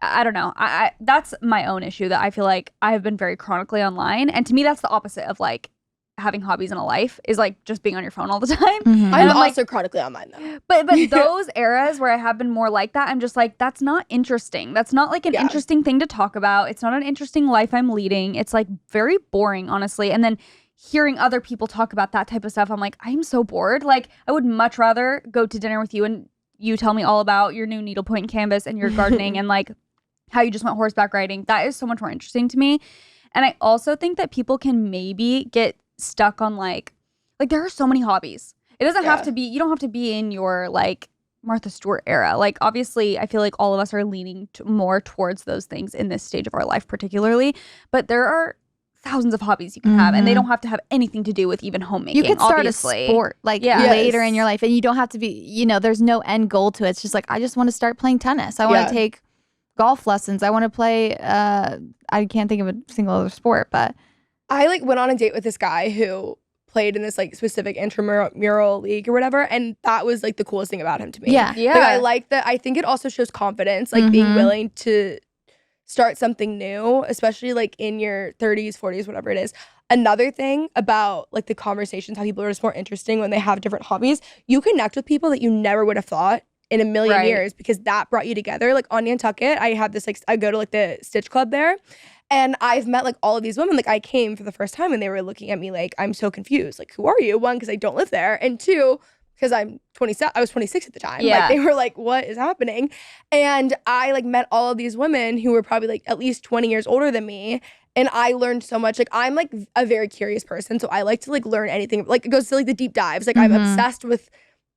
I don't know. I that's my own issue, that I feel like I have been very chronically online. And to me, that's the opposite of like having hobbies in a life, is like just being on your phone all the time. Mhm. I'm I'm like- also chronically online though. But those eras where I have been more like that, I'm just like, that's not interesting. That's not like an Yeah. interesting thing to talk about. It's not an interesting life I'm leading. It's like very boring, honestly. And then hearing other people talk about that type of stuff, I'm like, I'm so bored. Like I would much rather go to dinner with you and you tell me all about your new needlepoint canvas and your gardening and like how you just went horseback riding. That is so much more interesting to me. And I also think that people can maybe get stuck on like there are so many hobbies. It doesn't have Yeah. to be, you don't have to be in your like Martha Stewart era. Like obviously I feel like all of us are leaning more towards those things in this stage of our life particularly, but there are thousands of hobbies you can have, and they don't have to have anything to do with even homemaking. You could start obviously. a sport like Yeah. later in Yes. your life, and you don't have to be, you know, there's no end goal to it. It's just like, I just want to start playing tennis. I want Yeah. to take golf lessons. I want to play, I can't think of a single other sport, but I like went on a date with this guy who played in this like specific intramural league or whatever, and that was like the coolest thing about him to me. yeah. Yeah. Like I like that. I think it also shows confidence, like being Mhm. willing to start something new, especially like in your 30s, 40s, whatever it is. Another thing about like the conversations, how people are just more interesting when they have different hobbies. You connect with people that you never would have thought in a million Right. years, because that brought you together. Like on Nantucket, I have this like, I go to like the Stitch Club there. And I've met like all of these women. Like I came for the first time and they were looking at me like, I'm so confused. Like, who are you? One, because I don't live there. And two, because I'm 27, I was 26 at the time. Yeah. Like they were like, what is happening? And I like met all of these women who were probably like at least 20 years older than me. And I learned so much. Like I'm like a very curious person. So I like to like learn anything. Like it goes to like the deep dives. Like I'm obsessed with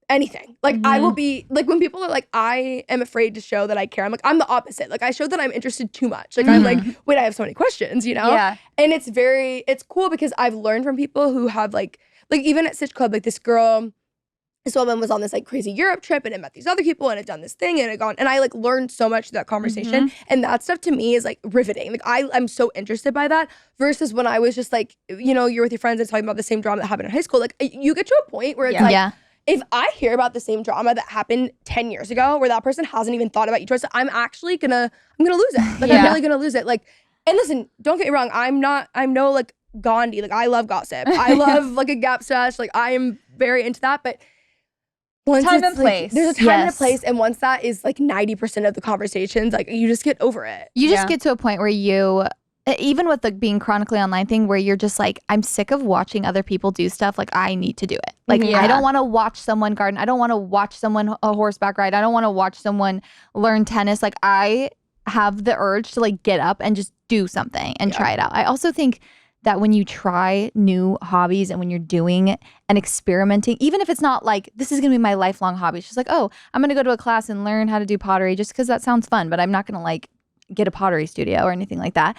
anything. Like I will be like, when people are like, I am afraid to show that I care, I'm like, I'm the opposite. Like I show that I'm interested too much. Like I'm like, wait, I have so many questions, you know? Yeah. And it's cool because I've learned from people who have like even at Stitch Club, like this woman was on this like crazy Europe trip and had met these other people and had done this thing and had gone, and I like learned so much through that conversation. And that stuff to me is like riveting. Like I'm so interested by that versus when I was just like, you know, you're with your friends and talking about the same drama that happened in high school. Like you get to a point where it's like, if I hear about the same drama that happened 10 years ago where that person hasn't even thought about you twice, I'm gonna lose it. Like I'm really gonna lose it. Like, and listen, don't get me wrong, I'm no like Gandhi. Like I love gossip. I love like a gap stash. Like I am very into that. But once time and like, place. there's a time and a place, and once that is like 90% of the conversations, like you just get over it. You just get to a point where you, even with the being chronically online thing, where you're just like, I'm sick of watching other people do stuff. Like I need to do it. Like I don't want to watch someone garden. I don't want to watch someone a horseback ride. I don't want to watch someone learn tennis. Like I have the urge to like get up and just do something and try it out. I also think that when you try new hobbies and when you're doing and experimenting, even if it's not like, this is going to be my lifelong hobby. It's just like, oh, I'm going to go to a class and learn how to do pottery just because that sounds fun, but I'm not going to like get a pottery studio or anything like that.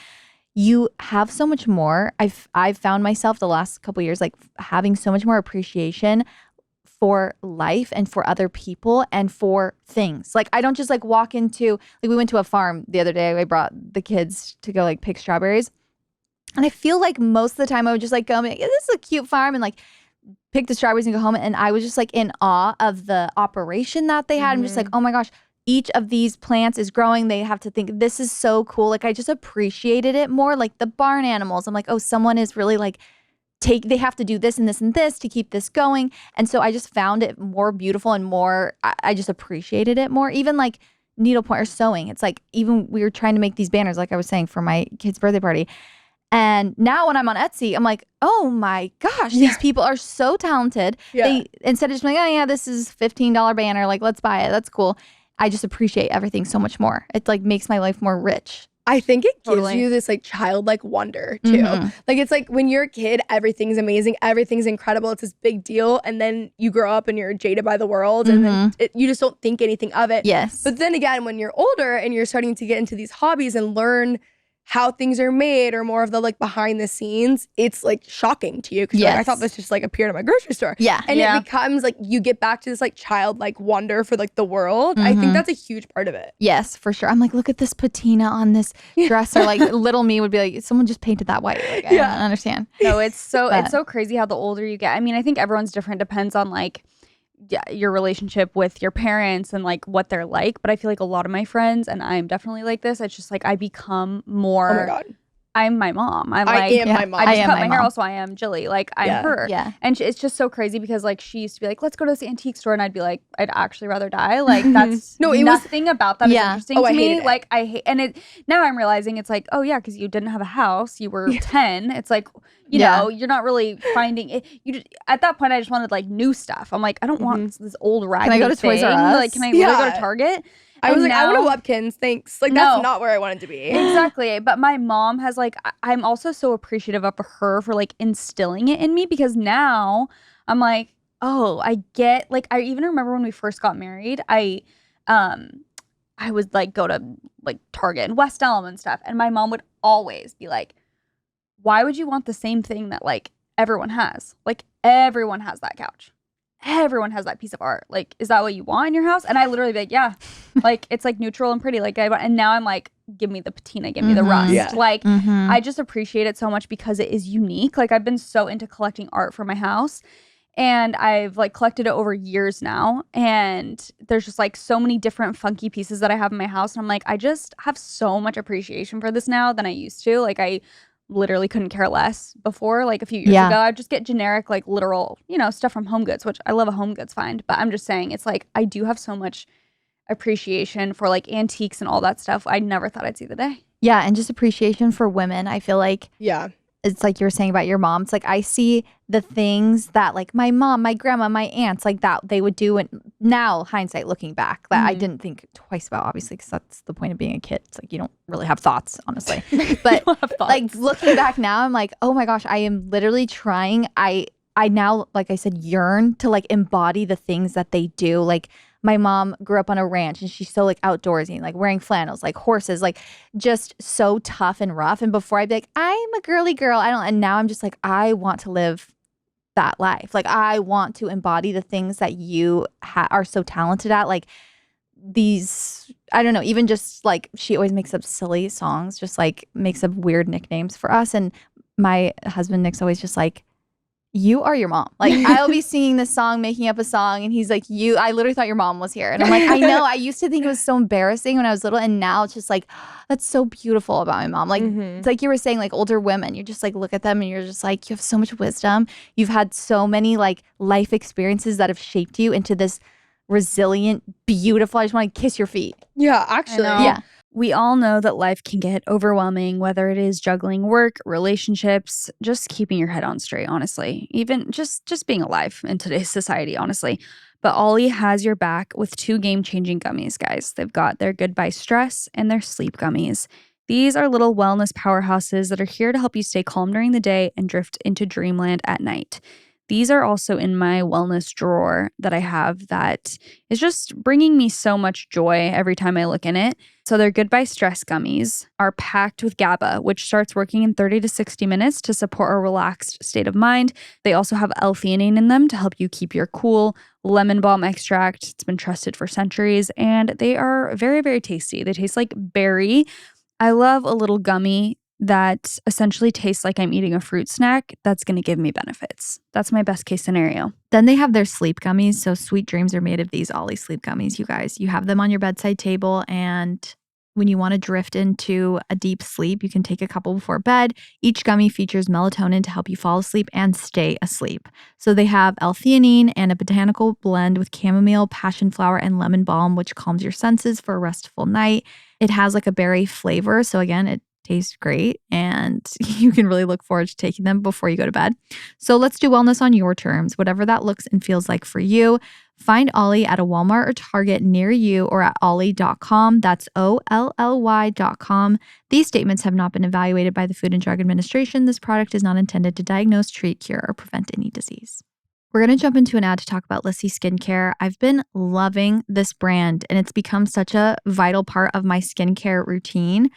You have so much more. I've found myself the last couple of years like having so much more appreciation for life and for other people and for things. Like I don't just like walk into, like we went to a farm the other day. I brought the kids to go like pick strawberries. And I feel like most of the time I would just like go, like, this is a cute farm, and like pick the strawberries and go home. And I was just like in awe of the operation that they had. I'm just like, oh my gosh, each of these plants is growing. They have to think this is so cool. Like I just appreciated it more. Like the barn animals, I'm like, oh, someone is really like they have to do this and this and this to keep this going. And so I just found it more beautiful and more, I just appreciated it more. Even like needlepoint or sewing. It's like, even we were trying to make these banners, like I was saying, for my kid's birthday party. And now when I'm on Etsy, I'm like, oh my gosh, these people are so talented. They, instead of just being like, oh yeah, this is $15 banner, like let's buy it, that's cool. I just appreciate everything so much more. It like makes my life more rich. I think it gives you this like childlike wonder too. Like it's like when you're a kid, everything's amazing, everything's incredible, it's this big deal, and then you grow up and you're jaded by the world, and then you just don't think anything of it. Yes. But then again, when you're older and you're starting to get into these hobbies and learn how things are made or more of the like behind the scenes, it's like shocking to you because like, I thought this just like appeared at my grocery store. And it becomes like you get back to this like childlike wonder for like the world. I think that's a huge part of it. Yes, for sure. I'm like, look at this patina on this dress, or like little me would be like, someone just painted that white. Like, I don't understand. No, it's so crazy how the older you get. I mean, I think everyone's different. Depends on like your relationship with your parents and like what they're like, but I feel like a lot of my friends, and I'm definitely like this, it's just like I become more, oh my God, I'm my mom. I'm I like, am my mom. I just am cut my my hair, mom. also I am Jilly, like I'm her. And it's just so crazy because like she used to be like, let's go to this antique store, and I'd be like, I'd actually rather die. Like that's nothing about that is interesting to me. Like I hate, and it now I'm realizing it's like, oh yeah, because you didn't have a house, you were 10. It's like, you know, you're not really finding it. You just, at that point, I just wanted like new stuff. I'm like, I don't want this old raggedy Can I go to thing. Toys R Us? Like, can I literally go to Target? I was And like, I now- want a Webkins, thanks. Like that's not where I wanted to be. Exactly. But my mom has like, I'm also so appreciative of her for like instilling it in me, because now I'm like, oh, I get, like, I even remember when we first got married, I would like go to like Target and West Elm and stuff. And my mom would always be like, why would you want the same thing that like everyone has? Like everyone has that couch. Everyone has that piece of art. Like, is that what you want in your house? And I literally be like, yeah, like it's like neutral and pretty. Like and now I'm like, give me the patina, give me the rust. Like I just appreciate it so much because it is unique. Like I've been so into collecting art for my house, and I've like collected it over years now. And there's just like so many different funky pieces that I have in my house. And I'm like, I just have so much appreciation for this now than I used to. Like I literally couldn't care less before. Like a few years ago, I'd just get generic, like literal, you know, stuff from Home Goods, which I love a Home Goods find. But I'm just saying, it's like I do have so much appreciation for like antiques and all that stuff. I never thought I'd see the day. Yeah, and just appreciation for women. I feel like Yeah. it's like you were saying about your mom. It's like I see the things that like my mom, my grandma, my aunts, like that they would do. And now, hindsight, looking back, that I didn't think twice about, obviously, because that's the point of being a kid. It's like you don't really have thoughts, honestly. But like looking back now, I'm like, oh my gosh, I am literally trying. I now, like I said, yearn to like embody the things that they do. Like my mom grew up on a ranch and she's so like outdoorsy, like wearing flannels, like horses, like just so tough and rough. And before I'd be like, I'm a girly girl. And now I'm just like, I want to live that life. Like I want to embody the things that you are so talented at. Like these, I don't know, even just like she always makes up silly songs, just like makes up weird nicknames for us. And my husband Nick's always just like, you are your mom. Like I'll be singing this song, making up a song, and he's like, I literally thought your mom was here. And I'm like, I know. I used to think it was so embarrassing when I was little, and now it's just like, that's so beautiful about my mom. Like it's like you were saying, like older women, you just like look at them and you're just like, you have so much wisdom. You've had so many like life experiences that have shaped you into this resilient, beautiful. I just want to kiss your feet. Yeah, actually. Yeah. We all know that life can get overwhelming, whether it is juggling work, relationships, just keeping your head on straight, honestly. Even just being alive in today's society, honestly. But Ollie has your back with 2 game-changing gummies, guys. They've got their Goodbye Stress and their Sleep Gummies. These are little wellness powerhouses that are here to help you stay calm during the day and drift into dreamland at night. These are also in my wellness drawer that I have that is just bringing me so much joy every time I look in it. So their Goodbye Stress gummies are packed with GABA, which starts working in 30 to 60 minutes to support a relaxed state of mind. They also have L-theanine in them to help you keep your cool. Lemon balm extract, it's been trusted for centuries, and they are very, very tasty. They taste like berry. I love a little gummy that essentially tastes like I'm eating a fruit snack that's going to give me benefits. That's my best case scenario. Then they have their sleep gummies. So sweet dreams are made of these Ollie sleep gummies, you guys. You have them on your bedside table, and when you want to drift into a deep sleep, you can take a couple before bed. Each gummy features melatonin to help you fall asleep and stay asleep. So they have L-theanine and a botanical blend with chamomile, passion flower, and lemon balm, which calms your senses for a restful night. It has like a berry flavor. So again, it tastes great, and you can really look forward to taking them before you go to bed. So let's do wellness on your terms, whatever that looks and feels like for you. Find Ollie at a Walmart or Target near you or at ollie.com. That's OLLY.com. These statements have not been evaluated by the Food and Drug Administration. This product is not intended to diagnose, treat, cure, or prevent any disease. We're going to jump into an ad to talk about Lissy Skincare. I've been loving this brand, and it's become such a vital part of my skincare routine.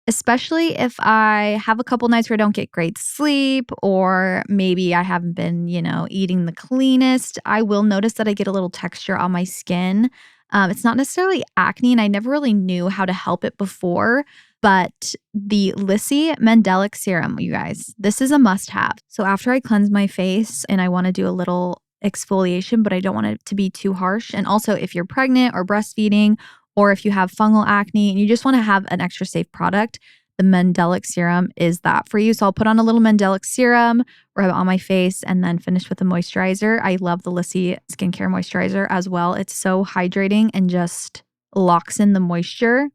Especially if I have a couple nights where I don't get great sleep, or maybe I haven't been, eating the cleanest, I will notice that I get a little texture on my skin. It's not necessarily acne, and I never really knew how to help it before, but the Lissy Mandelic Serum, you guys, this is a must-have. So after I cleanse my face and I want to do a little exfoliation, but I don't want it to be too harsh, and also if you're pregnant or breastfeeding, or if you have fungal acne and you just want to have an extra safe product, the Mandelic Serum is that for you. So I'll put on a little Mandelic Serum, rub it on my face, and then finish with a moisturizer. I love the Lissy Skincare Moisturizer as well. It's so hydrating and just locks in the moisture.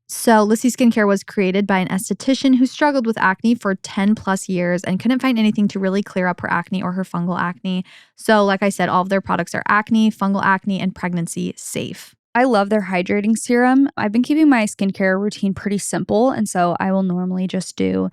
So Lissy Skincare was created by an esthetician who struggled with acne for 10 plus years and couldn't find anything to really clear up her acne or her fungal acne. So like I said, all of their products are acne, fungal acne, and pregnancy safe. I love their hydrating serum. I've been keeping my skincare routine pretty simple, and so I will normally just do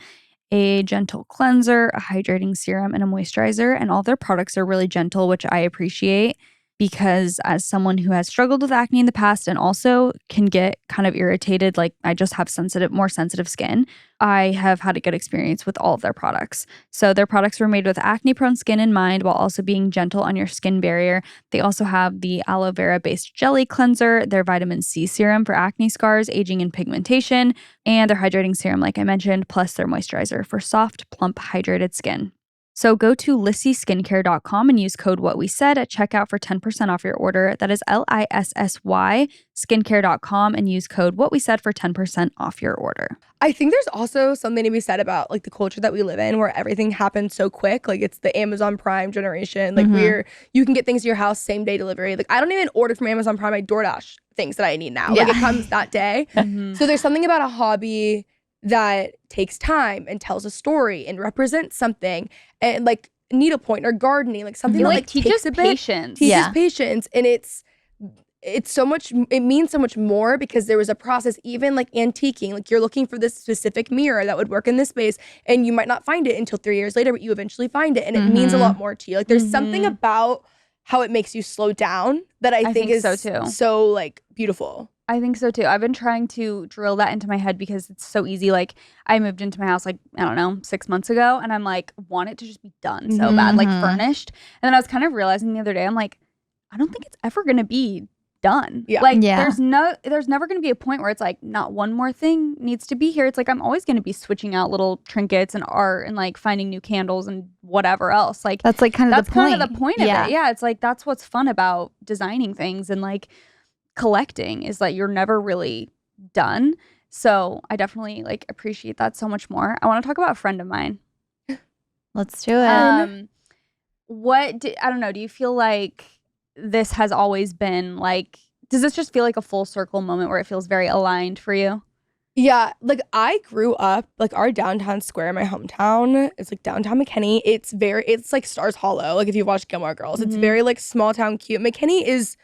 a gentle cleanser, a hydrating serum, and a moisturizer, and all their products are really gentle, which I appreciate because as someone who has struggled with acne in the past and also can get kind of irritated, like I just have more sensitive skin, I have had a good experience with all of their products. So their products were made with acne-prone skin in mind while also being gentle on your skin barrier. They also have the aloe vera-based jelly cleanser, their vitamin C serum for acne scars, aging, and pigmentation, and their hydrating serum, like I mentioned, plus their moisturizer for soft, plump, hydrated skin. So go to LissySkincare.com and use code WhatWeSaid at checkout for 10% off your order. That is LISSY skincare.com and use code WhatWeSaid for 10% off your order. I think there's also something to be said about like the culture that we live in where everything happens so quick. Like it's the Amazon Prime generation. Like you can get things to your house same day delivery. Like I don't even order from Amazon Prime. I DoorDash things that I need now. Like it comes that day. So there's something about a hobby that takes time and tells a story and represents something, and like needlepoint or gardening, like something that like teaches takes a bit, patience. teaches patience, and it's so much, it means so much more because there was a process. Even like antiquing, like you're looking for this specific mirror that would work in this space, and you might not find it until 3 years later, but you eventually find it, and it means a lot more to you. Like there's something about how it makes you slow down that I think is so too. So like beautiful. I think so too. I've been trying to drill that into my head because it's so easy. Like I moved into my house like, I don't know, 6 months ago, and I'm like, want it to just be done so bad, like furnished. And then I was kind of realizing the other day, I'm like, I don't think it's ever gonna be done. There's never gonna be a point where it's like not one more thing needs to be here. It's like I'm always gonna be switching out little trinkets and art and like finding new candles and whatever else. Like that's like kind of the point. Kind of the point of it. Yeah, it's like that's what's fun about designing things and like collecting is that you're never really done. So I definitely like appreciate that so much more. I want to talk about a friend of mine. Let's do it. I don't know, do you feel like this has always been like, does this just feel like a full circle moment where it feels very aligned for you? Yeah, like I grew up, like our downtown square in my hometown, it's like downtown McKinney. It's like Stars Hollow. Like if you watch Gilmore Girls, it's very like small town cute. McKinney is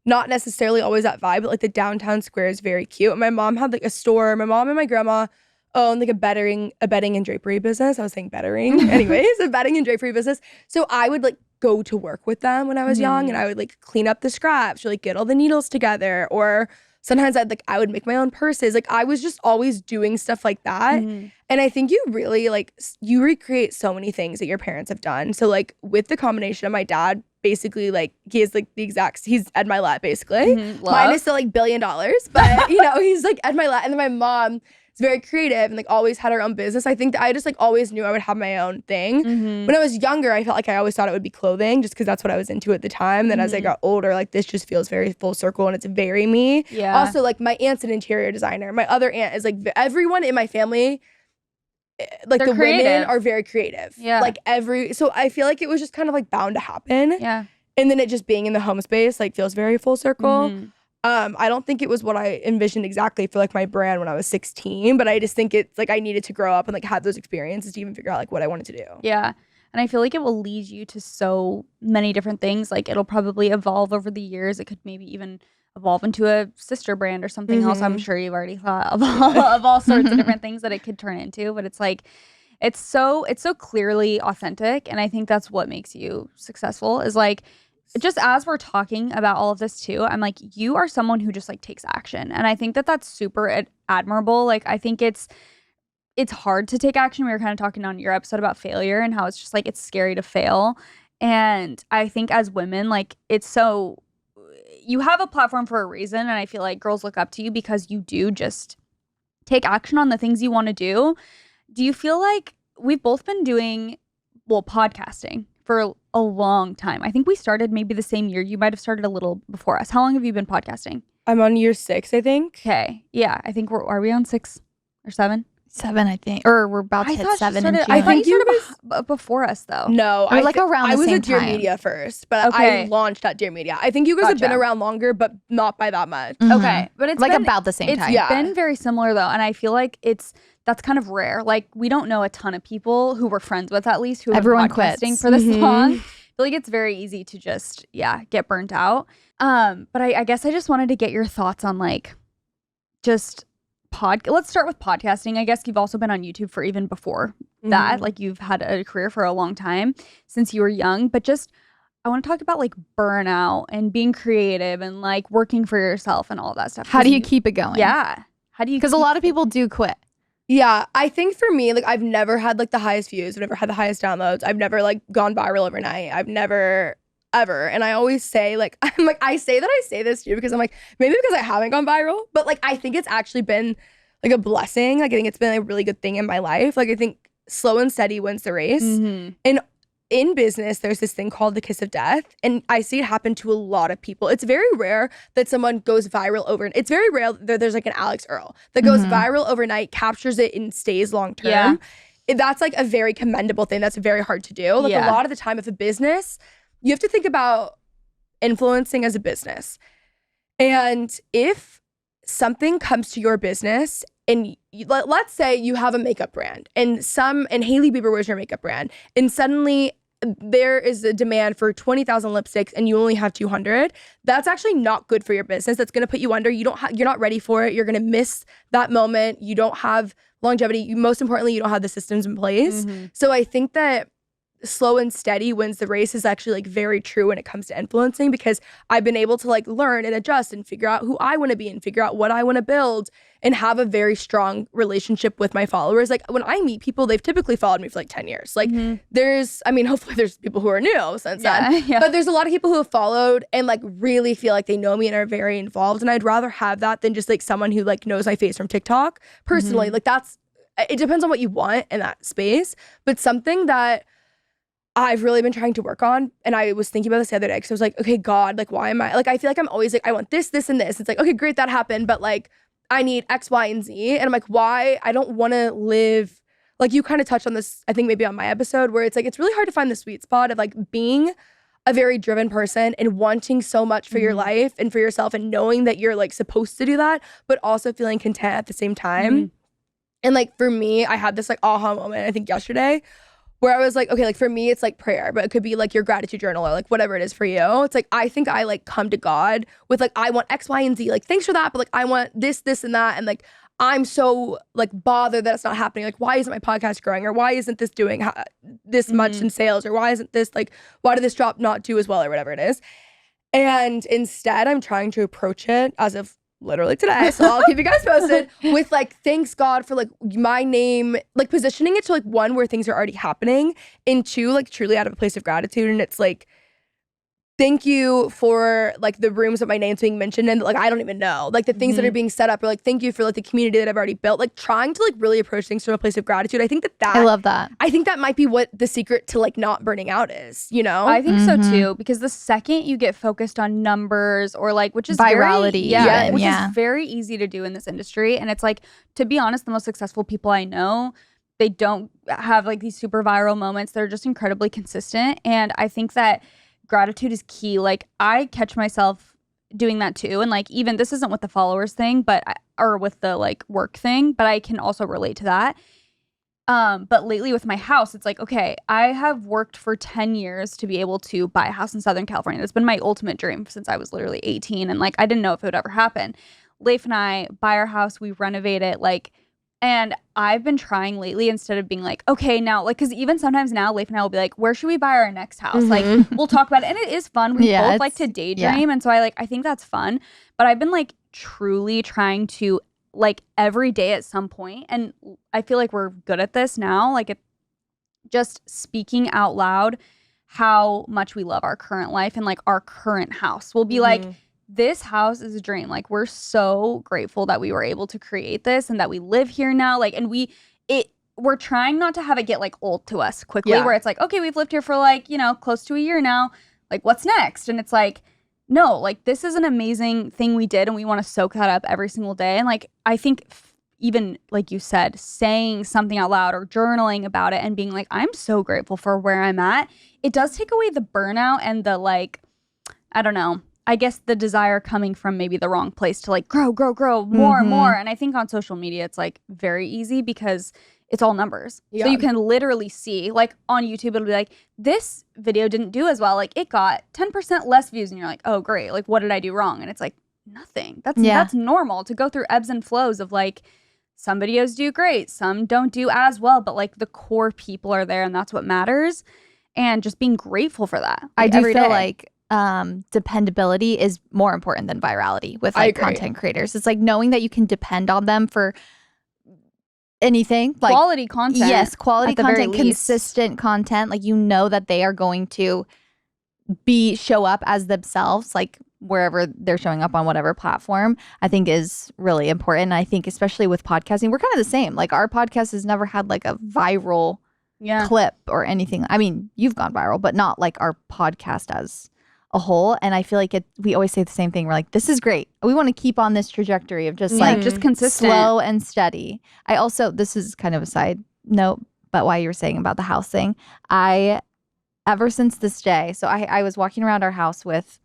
not necessarily always that vibe, but like the downtown square is very cute. And my mom had like a store. My mom and my grandma owned like a bedding and drapery business. I was saying bettering. Anyways, a bedding and drapery business. So I would like go to work with them when I was young, and I would like clean up the scraps or like get all the needles together, or sometimes I would make my own purses. Like I was just always doing stuff like that. And I think you really like, you recreate so many things that your parents have done. So like with the combination of my dad, basically like he is like he's Ed Milet basically. Mine is still like $1 billion, but you know, he's like Ed Milet. And then my mom is very creative and like always had her own business. I think that I just like always knew I would have my own thing. When I was younger, I felt like I always thought it would be clothing just because that's what I was into at the time. Then as I got older, like this just feels very full circle and it's very me. Yeah. Also, like my aunt's an interior designer. My other aunt is like, everyone in my family, like They're the creative. women are very creative. Yeah. Like so I feel like it was just kind of like bound to happen. Yeah. And then it just being in the home space like feels very full circle. I don't think it was what I envisioned exactly for like my brand when I was 16, but I just think it's like I needed to grow up and like have those experiences to even figure out like what I wanted to do. Yeah. And I feel like it will lead you to so many different things. Like it'll probably evolve over the years. It could maybe even evolve into a sister brand or something else. I'm sure you've already thought of all sorts of different things that it could turn into. But it's like, it's so clearly authentic. And I think that's what makes you successful is like, just as we're talking about all of this too, I'm like, you are someone who just like takes action. And I think that that's super admirable. Like, I think it's hard to take action. We were kind of talking on your episode about failure and how it's just like, it's scary to fail. And I think as women, like you have a platform for a reason. And I feel like girls look up to you because you do just take action on the things you want to do. Do you feel like we've both been doing, podcasting for a long time? I think we started maybe the same year. You might have started a little before us. How long have you been podcasting? I'm on year 6, I think. Okay. Yeah. I think are we on 6 or 7? 7, I think. Or we're about to hit 7 in June. I think you started before us though. No. Or like around the same time. I was at Dear Media first, but I launched at Dear Media. I think you guys have been around longer, but not by that much. Okay. But it's like about the same time. It's been very similar though. And I feel like that's kind of rare. Like we don't know a ton of people who we're friends with, at least, who have been podcasting for this long. I feel like it's very easy to just, get burnt out. But I guess I just wanted to get your thoughts on like just let's start with podcasting. I guess you've also been on YouTube for even before that. Like you've had a career for a long time since you were young. But just I want to talk about like burnout and being creative and like working for yourself and all that stuff. How do you keep it going? Yeah. How do you? Because a lot of people do quit. Yeah, I think for me, like I've never had like the highest views. I've never had the highest downloads. I've never like gone viral overnight. I've never ever. And I always say like, I say this too because I'm like, maybe because I haven't gone viral, but like I think it's actually been like a blessing. Like I think it's been a really good thing in my life. Like I think slow and steady wins the race. And in business, there's this thing called the kiss of death. And I see it happen to a lot of people. It's very rare that someone goes viral overnight. It's very rare that there's like an Alex Earl that goes viral overnight, captures it and stays long term. That's like a very commendable thing. That's very hard to do. Like a lot of the time if a business, you have to think about influencing as a business. And if something comes to your business and let's say you have a makeup brand and Hailey Bieber wears your makeup brand, and suddenly there is a demand for 20,000 lipsticks and you only have 200. That's actually not good for your business. That's going to put you under. You're not ready for it. You're going to miss that moment. You don't have longevity. Most importantly, you don't have the systems in place. So I think that slow and steady wins the race is actually like very true when it comes to influencing, because I've been able to like learn and adjust and figure out who I want to be and figure out what I want to build and have a very strong relationship with my followers. Like when I meet people, they've typically followed me for like 10 years. Like hopefully there's people who are new since then, but there's a lot of people who have followed and like really feel like they know me and are very involved. And I'd rather have that than just like someone who like knows my face from TikTok personally. Like it depends on what you want in that space, but something that I've really been trying to work on, and I was thinking about this the other day because I was like, okay, God, like, why am I, like, I feel like I'm always like, I want this, this, and this. It's like, okay, great, that happened, but like, I need X, Y, and Z. And I'm like, why? I don't want to live, like, you kind of touched on this, I think maybe on my episode, where it's like, it's really hard to find the sweet spot of like being a very driven person and wanting so much for your life and for yourself and knowing that you're like supposed to do that, but also feeling content at the same time. And like, for me, I had this like aha moment, I think yesterday, where I was like, okay, like for me, it's like prayer, but it could be like your gratitude journal or like whatever it is for you. It's like, I think I like come to God with like, I want X, Y, and Z. Like, thanks for that. But like, I want this, this, and that. And like, I'm so like bothered that it's not happening. Like, why isn't my podcast growing? Or why isn't this doing this much in sales? Or why isn't this like, why did this drop not do as well or whatever it is? And instead, I'm trying to approach it as of literally today, so I'll keep you guys posted with like, thanks God for like my name, like positioning it to like one, where things are already happening, and two, like truly out of a place of gratitude. And it's like, thank you for like the rooms that my name's being mentioned in, like I don't even know, like the things that are being set up, or like thank you for like the community that I've already built, like trying to like really approach things from a place of gratitude. I think that I love that. I think that might be what the secret to like not burning out is, you know? I think so too, because the second you get focused on numbers or like, which is virality, which is very easy to do in this industry. And it's like, to be honest, the most successful people I know, they don't have like these super viral moments. They're just incredibly consistent. And I think that gratitude is key. Like I catch myself doing that too. And like, even this isn't with the followers thing, or with the like work thing, but I can also relate to that. But lately with my house, it's like, okay, I have worked for 10 years to be able to buy a house in Southern California. That's been my ultimate dream since I was literally 18. And like, I didn't know if it would ever happen. Leif and I buy our house, we renovate it, like, and I've been trying lately, instead of being like, okay, now, like, because even sometimes now, Leif and I will be like, where should we buy our next house? Like, we'll talk about it. And it is fun. We both like to daydream. And so I think that's fun. But I've been like truly trying to, like, every day at some point, and I feel like we're good at this now, like just speaking out loud how much we love our current life and like our current house. We'll be like, this house is a dream. Like, we're so grateful that we were able to create this and that we live here now. Like, and we're trying not to have it get like old to us quickly, where it's like, okay, we've lived here for like, you know, close to a year now. Like, what's next? And it's like, no, like, this is an amazing thing we did, and we want to soak that up every single day. And like, I think even like you said, saying something out loud or journaling about it and being like, I'm so grateful for where I'm at. It does take away the burnout and the like, I don't know, I guess the desire coming from maybe the wrong place to like grow more and more. And I think on social media, it's like very easy because it's all numbers. So you can literally see, like on YouTube, it'll be like, this video didn't do as well. Like it got 10% less views. And you're like, oh, great. Like, what did I do wrong? And it's like, nothing. That's normal to go through ebbs and flows of like, some videos do great, some don't do as well, but like the core people are there, and that's what matters. And just being grateful for that. Like, I do feel like dependability is more important than virality with like content creators. It's like knowing that you can depend on them for anything, like quality content. Yes, quality content, consistent content. Like, you know that they are going to show up as themselves, like wherever they're showing up on whatever platform, I think is really important. And I think especially with podcasting, we're kind of the same. Like, our podcast has never had like a viral clip or anything. I mean, you've gone viral, but not like our podcast as a whole. And I feel like we always say the same thing. We're like, this is great. We want to keep on this trajectory of just like just consistent, slow and steady. I also, this is kind of a side note, but why you were saying about the house thing, ever since this day, so I was walking around our house with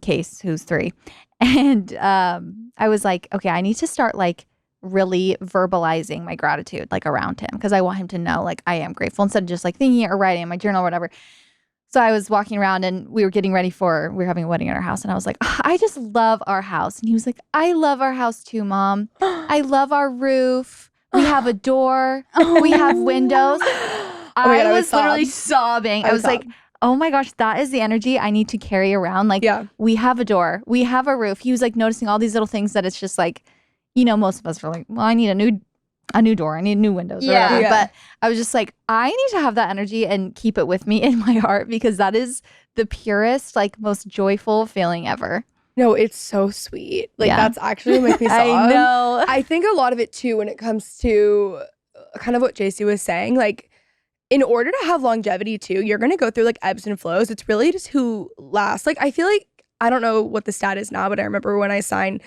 Case, who's 3, and I was like, okay, I need to start like really verbalizing my gratitude like around him because I want him to know like I am grateful instead of just like thinking it or writing in my journal or whatever. So I was walking around and we were getting ready we were having a wedding at our house and I was like, I just love our house. And he was like, I love our house too, Mom. I love our roof. We have a door. We have windows. I was literally sobbing. I was like, oh my gosh, that is the energy I need to carry around. Like, we have a door. We have a roof. He was like noticing all these little things that it's just like, you know, most of us are like, well, I need a new door. I need new windows. Or whatever. But I was just like, I need to have that energy and keep it with me in my heart because that is the purest, like most joyful feeling ever. No, it's so sweet. Like that's actually what makes me sob. I know. I think a lot of it too when it comes to kind of what JC was saying, like in order to have longevity too, you're going to go through like ebbs and flows. It's really just who lasts. Like I feel like, I don't know what the stat is now, but I remember when I signed,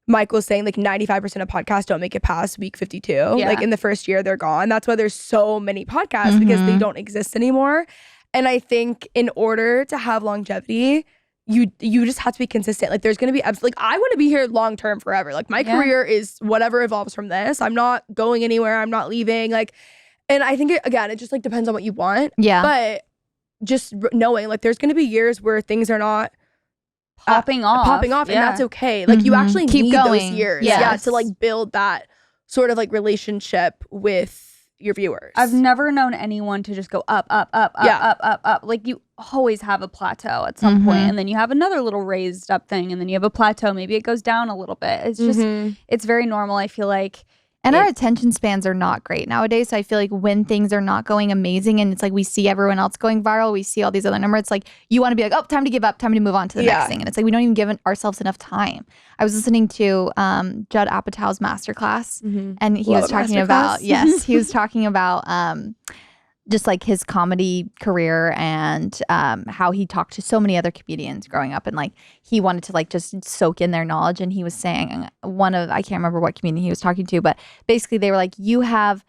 Mike was saying like 95% of podcasts don't make it past week 52. Like in the first year, they're gone. That's why there's so many podcasts because they don't exist anymore. And I think in order to have longevity, you just have to be consistent. Like there's going to be like I want to be here long term forever. Like my career is whatever evolves from this. I'm not going anywhere. I'm not leaving. Like, and I think it just like depends on what you want. Yeah. But just knowing like there's going to be years where things are not popping off, and that's okay. Like you actually keep need going. those years, to like build that sort of like relationship with your viewers. I've never known anyone to just go up. Like you always have a plateau at some point, and then you have another little raised up thing, and then you have a plateau. Maybe it goes down a little bit. It's just, it's very normal. I feel like. And our attention spans are not great nowadays. So I feel like when things are not going amazing and it's like we see everyone else going viral, we see all these other numbers, it's like you want to be like, oh, time to give up, time to move on to the next thing. And it's like we don't even give ourselves enough time. I was listening to Judd Apatow's masterclass and he was talking about, he was talking about just like his comedy career and how he talked to so many other comedians growing up and like he wanted to like just soak in their knowledge. And he was saying I can't remember what comedian he was talking to, but basically they were like, you have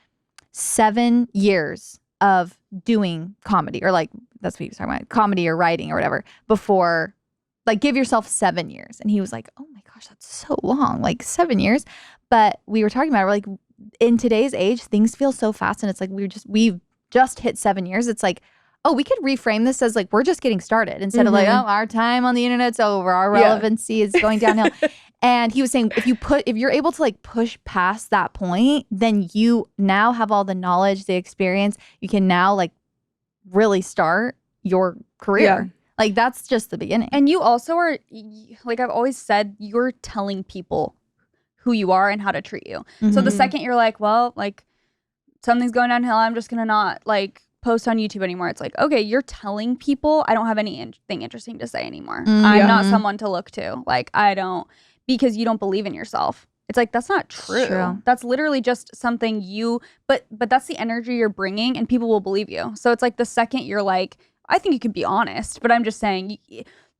7 years of doing comedy or like that's what he was talking about, comedy or writing or whatever before like give yourself 7 years. And he was like, oh my gosh, that's so long, like 7 years. But we were talking about we're like in today's age, things feel so fast and it's like we've just hit 7 years. It's like, oh, we could reframe this as like we're just getting started instead of like, oh, our time on the internet's over, our relevancy is going downhill. And he was saying if you're able to like push past that point, then you now have all the knowledge, the experience. You can now like really start your career. Like that's just the beginning. And you also are, like I've always said, you're telling people who you are and how to treat you. So the second you're like, well, like something's going downhill, I'm just gonna not like post on YouTube anymore. It's like, okay, you're telling people I don't have anything interesting to say anymore. I'm not someone to look to. Like I don't, because you don't believe in yourself. It's like, that's not true. That's literally just something but that's the energy you're bringing and people will believe you. So it's like the second you're like, I think you can be honest, but I'm just saying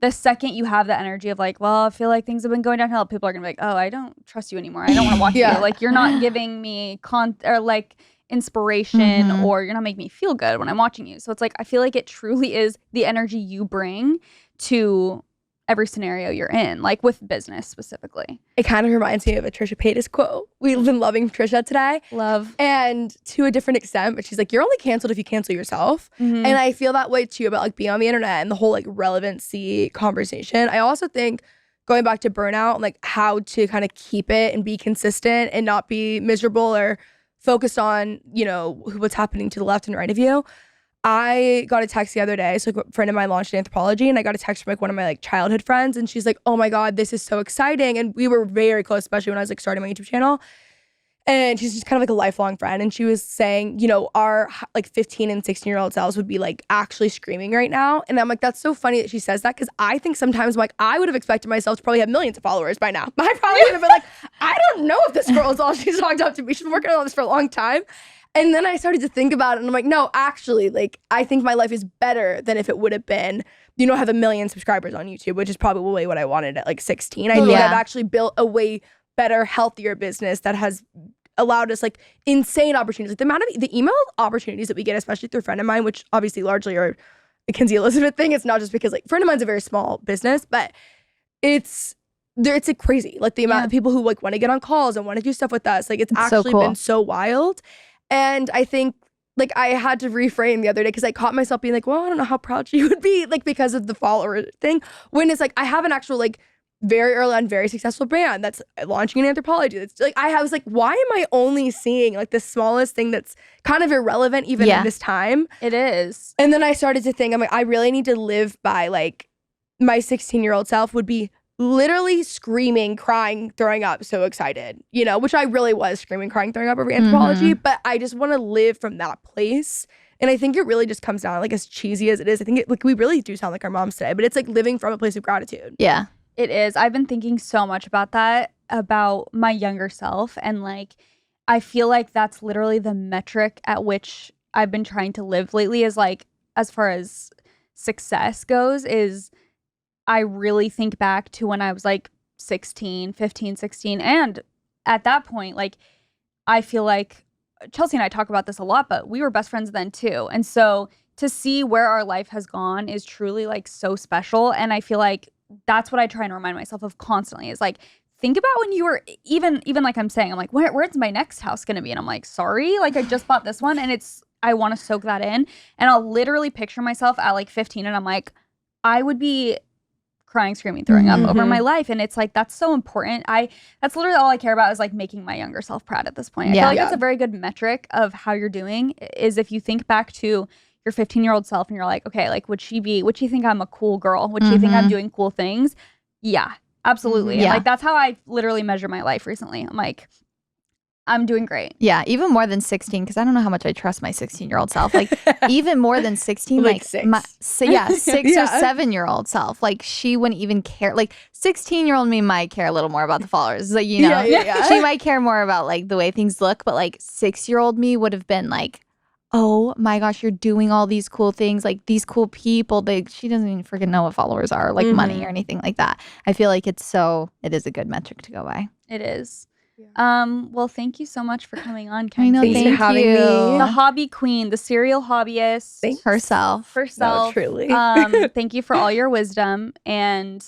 the second you have that energy of like, well, I feel like things have been going downhill, people are gonna be like, oh, I don't trust you anymore. I don't want to watch you. Like you're not giving me or like inspiration or you're not making me feel good when I'm watching you. So it's like I feel like it truly is the energy you bring to every scenario you're in, like with business specifically. It kind of reminds me of a Trisha Paytas quote. We've been loving Trisha today. Love. And to a different extent, but she's like, you're only canceled if you cancel yourself. And I feel that way too about like being on the internet and the whole like relevancy conversation. I also think going back to burnout and like how to kind of keep it and be consistent and not be miserable or focused on, you know, what's happening to the left and right of you. I got a text the other day. So a friend of mine launched anthropology and I got a text from like one of my like childhood friends and she's like, oh my God, this is so exciting. And we were very close, especially when I was like starting my YouTube channel. And she's just kind of like a lifelong friend. And she was saying, you know, our like 15 and 16-year-old selves would be like actually screaming right now. And I'm like, that's so funny that she says that because I think sometimes like I would have expected myself to probably have millions of followers by now. I probably would have been like, I don't know if this girl is all she's talked up to me. She's been working on this for a long time. And then I started to think about it and I'm like, no, actually, like I think my life is better than if it would have been, you know, have 1 million subscribers on YouTube, which is probably what I wanted at like 16. I think I've actually built a way better, healthier business that has allowed us like insane opportunities. Like the amount of the email opportunities that we get, especially through a friend of mine, which obviously largely are a Kenzie Elizabeth thing. It's not just because like friend of mine's a very small business, but it's it's like crazy. Like the amount of people who like want to get on calls and want to do stuff with us. Like it's actually been so wild. And I think like I had to reframe the other day because I caught myself being like, well, I don't know how proud she would be like because of the follower thing. When it's like I have an actual like very early on, very successful brand that's launching in anthropology. It's like I was like, why am I only seeing like the smallest thing that's kind of irrelevant even in this time? It is. And then I started to think, I'm like, I really need to live by like my 16-year-old self would be literally screaming, crying, throwing up, so excited, you know, which I really was screaming, crying, throwing up over anthropology. But I just want to live from that place. And I think it really just comes down, like as cheesy as it is, I think like we really do sound like our moms today, but it's like living from a place of gratitude. Yeah. It is. I've been thinking so much about that, about my younger self. And like, I feel like that's literally the metric at which I've been trying to live lately is like, as far as success goes, is I really think back to when I was like 15, 16. And at that point, like, I feel like Chelsea and I talk about this a lot, but we were best friends then too. And so to see where our life has gone is truly like so special. And I feel like that's what I try and remind myself of constantly is like, think about when you were even like I'm saying, I'm like, where's my next house going to be? And I'm like, sorry, like I just bought this one and I want to soak that in. And I'll literally picture myself at like 15 and I'm like, I would be crying, screaming, throwing up over my life. And it's like, that's so important. That's literally all I care about is like making my younger self proud at this point. I feel like that's a very good metric of how you're doing is if you think back to your 15-year-old self and you're like, okay, like would she think I'm a cool girl? Would she think I'm doing cool things? Yeah, absolutely. And like that's how I literally measure my life recently. I'm like, I'm doing great. Yeah, even more than 16, because I don't know how much I trust my 16-year-old self. Like, even more than 16, like 6. My 6 or 7-year-old self. Like, she wouldn't even care. Like, 16-year-old me might care a little more about the followers. Like, you know, she might care more about, like, the way things look. But, like, 6-year-old me would have been like, oh, my gosh, you're doing all these cool things. Like, these cool people. She doesn't even freaking know what followers are, like money or anything like that. I feel like it is a good metric to go by. It is. Well, thank you so much for coming on, Kenzie. I know, thanks for having me. The hobby queen, the serial hobbyist. Herself. No, truly. Thank you for all your wisdom. And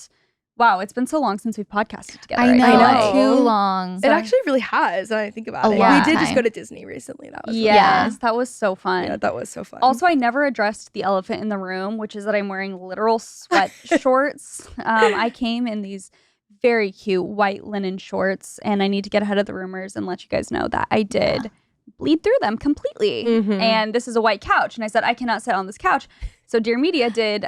wow, it's been so long since we've podcasted together. I know. I know. Too long. It actually really has, when I think about it. Lot We did of just time. go to Disney recently. That was Yes, that was so fun. Yeah, that was so fun. Also, I never addressed the elephant in the room, which is that I'm wearing literal sweat shorts. I came in these very cute white linen shorts, and I need to get ahead of the rumors and let you guys know that I did bleed through them completely. And this is a white couch, and I said I cannot sit on this couch. So Dear Media did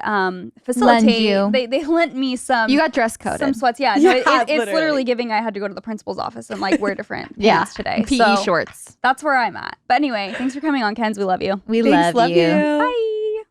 facilitate. you. They lent me some. You got dress coded. Some sweats. Yeah, no, it's literally. literally giving. I had to go to the principal's office and like wear different pants today. PE So shorts. that's where I'm at. But anyway, thanks for coming on, Kenz. We love you. We Thanks, love you. Bye.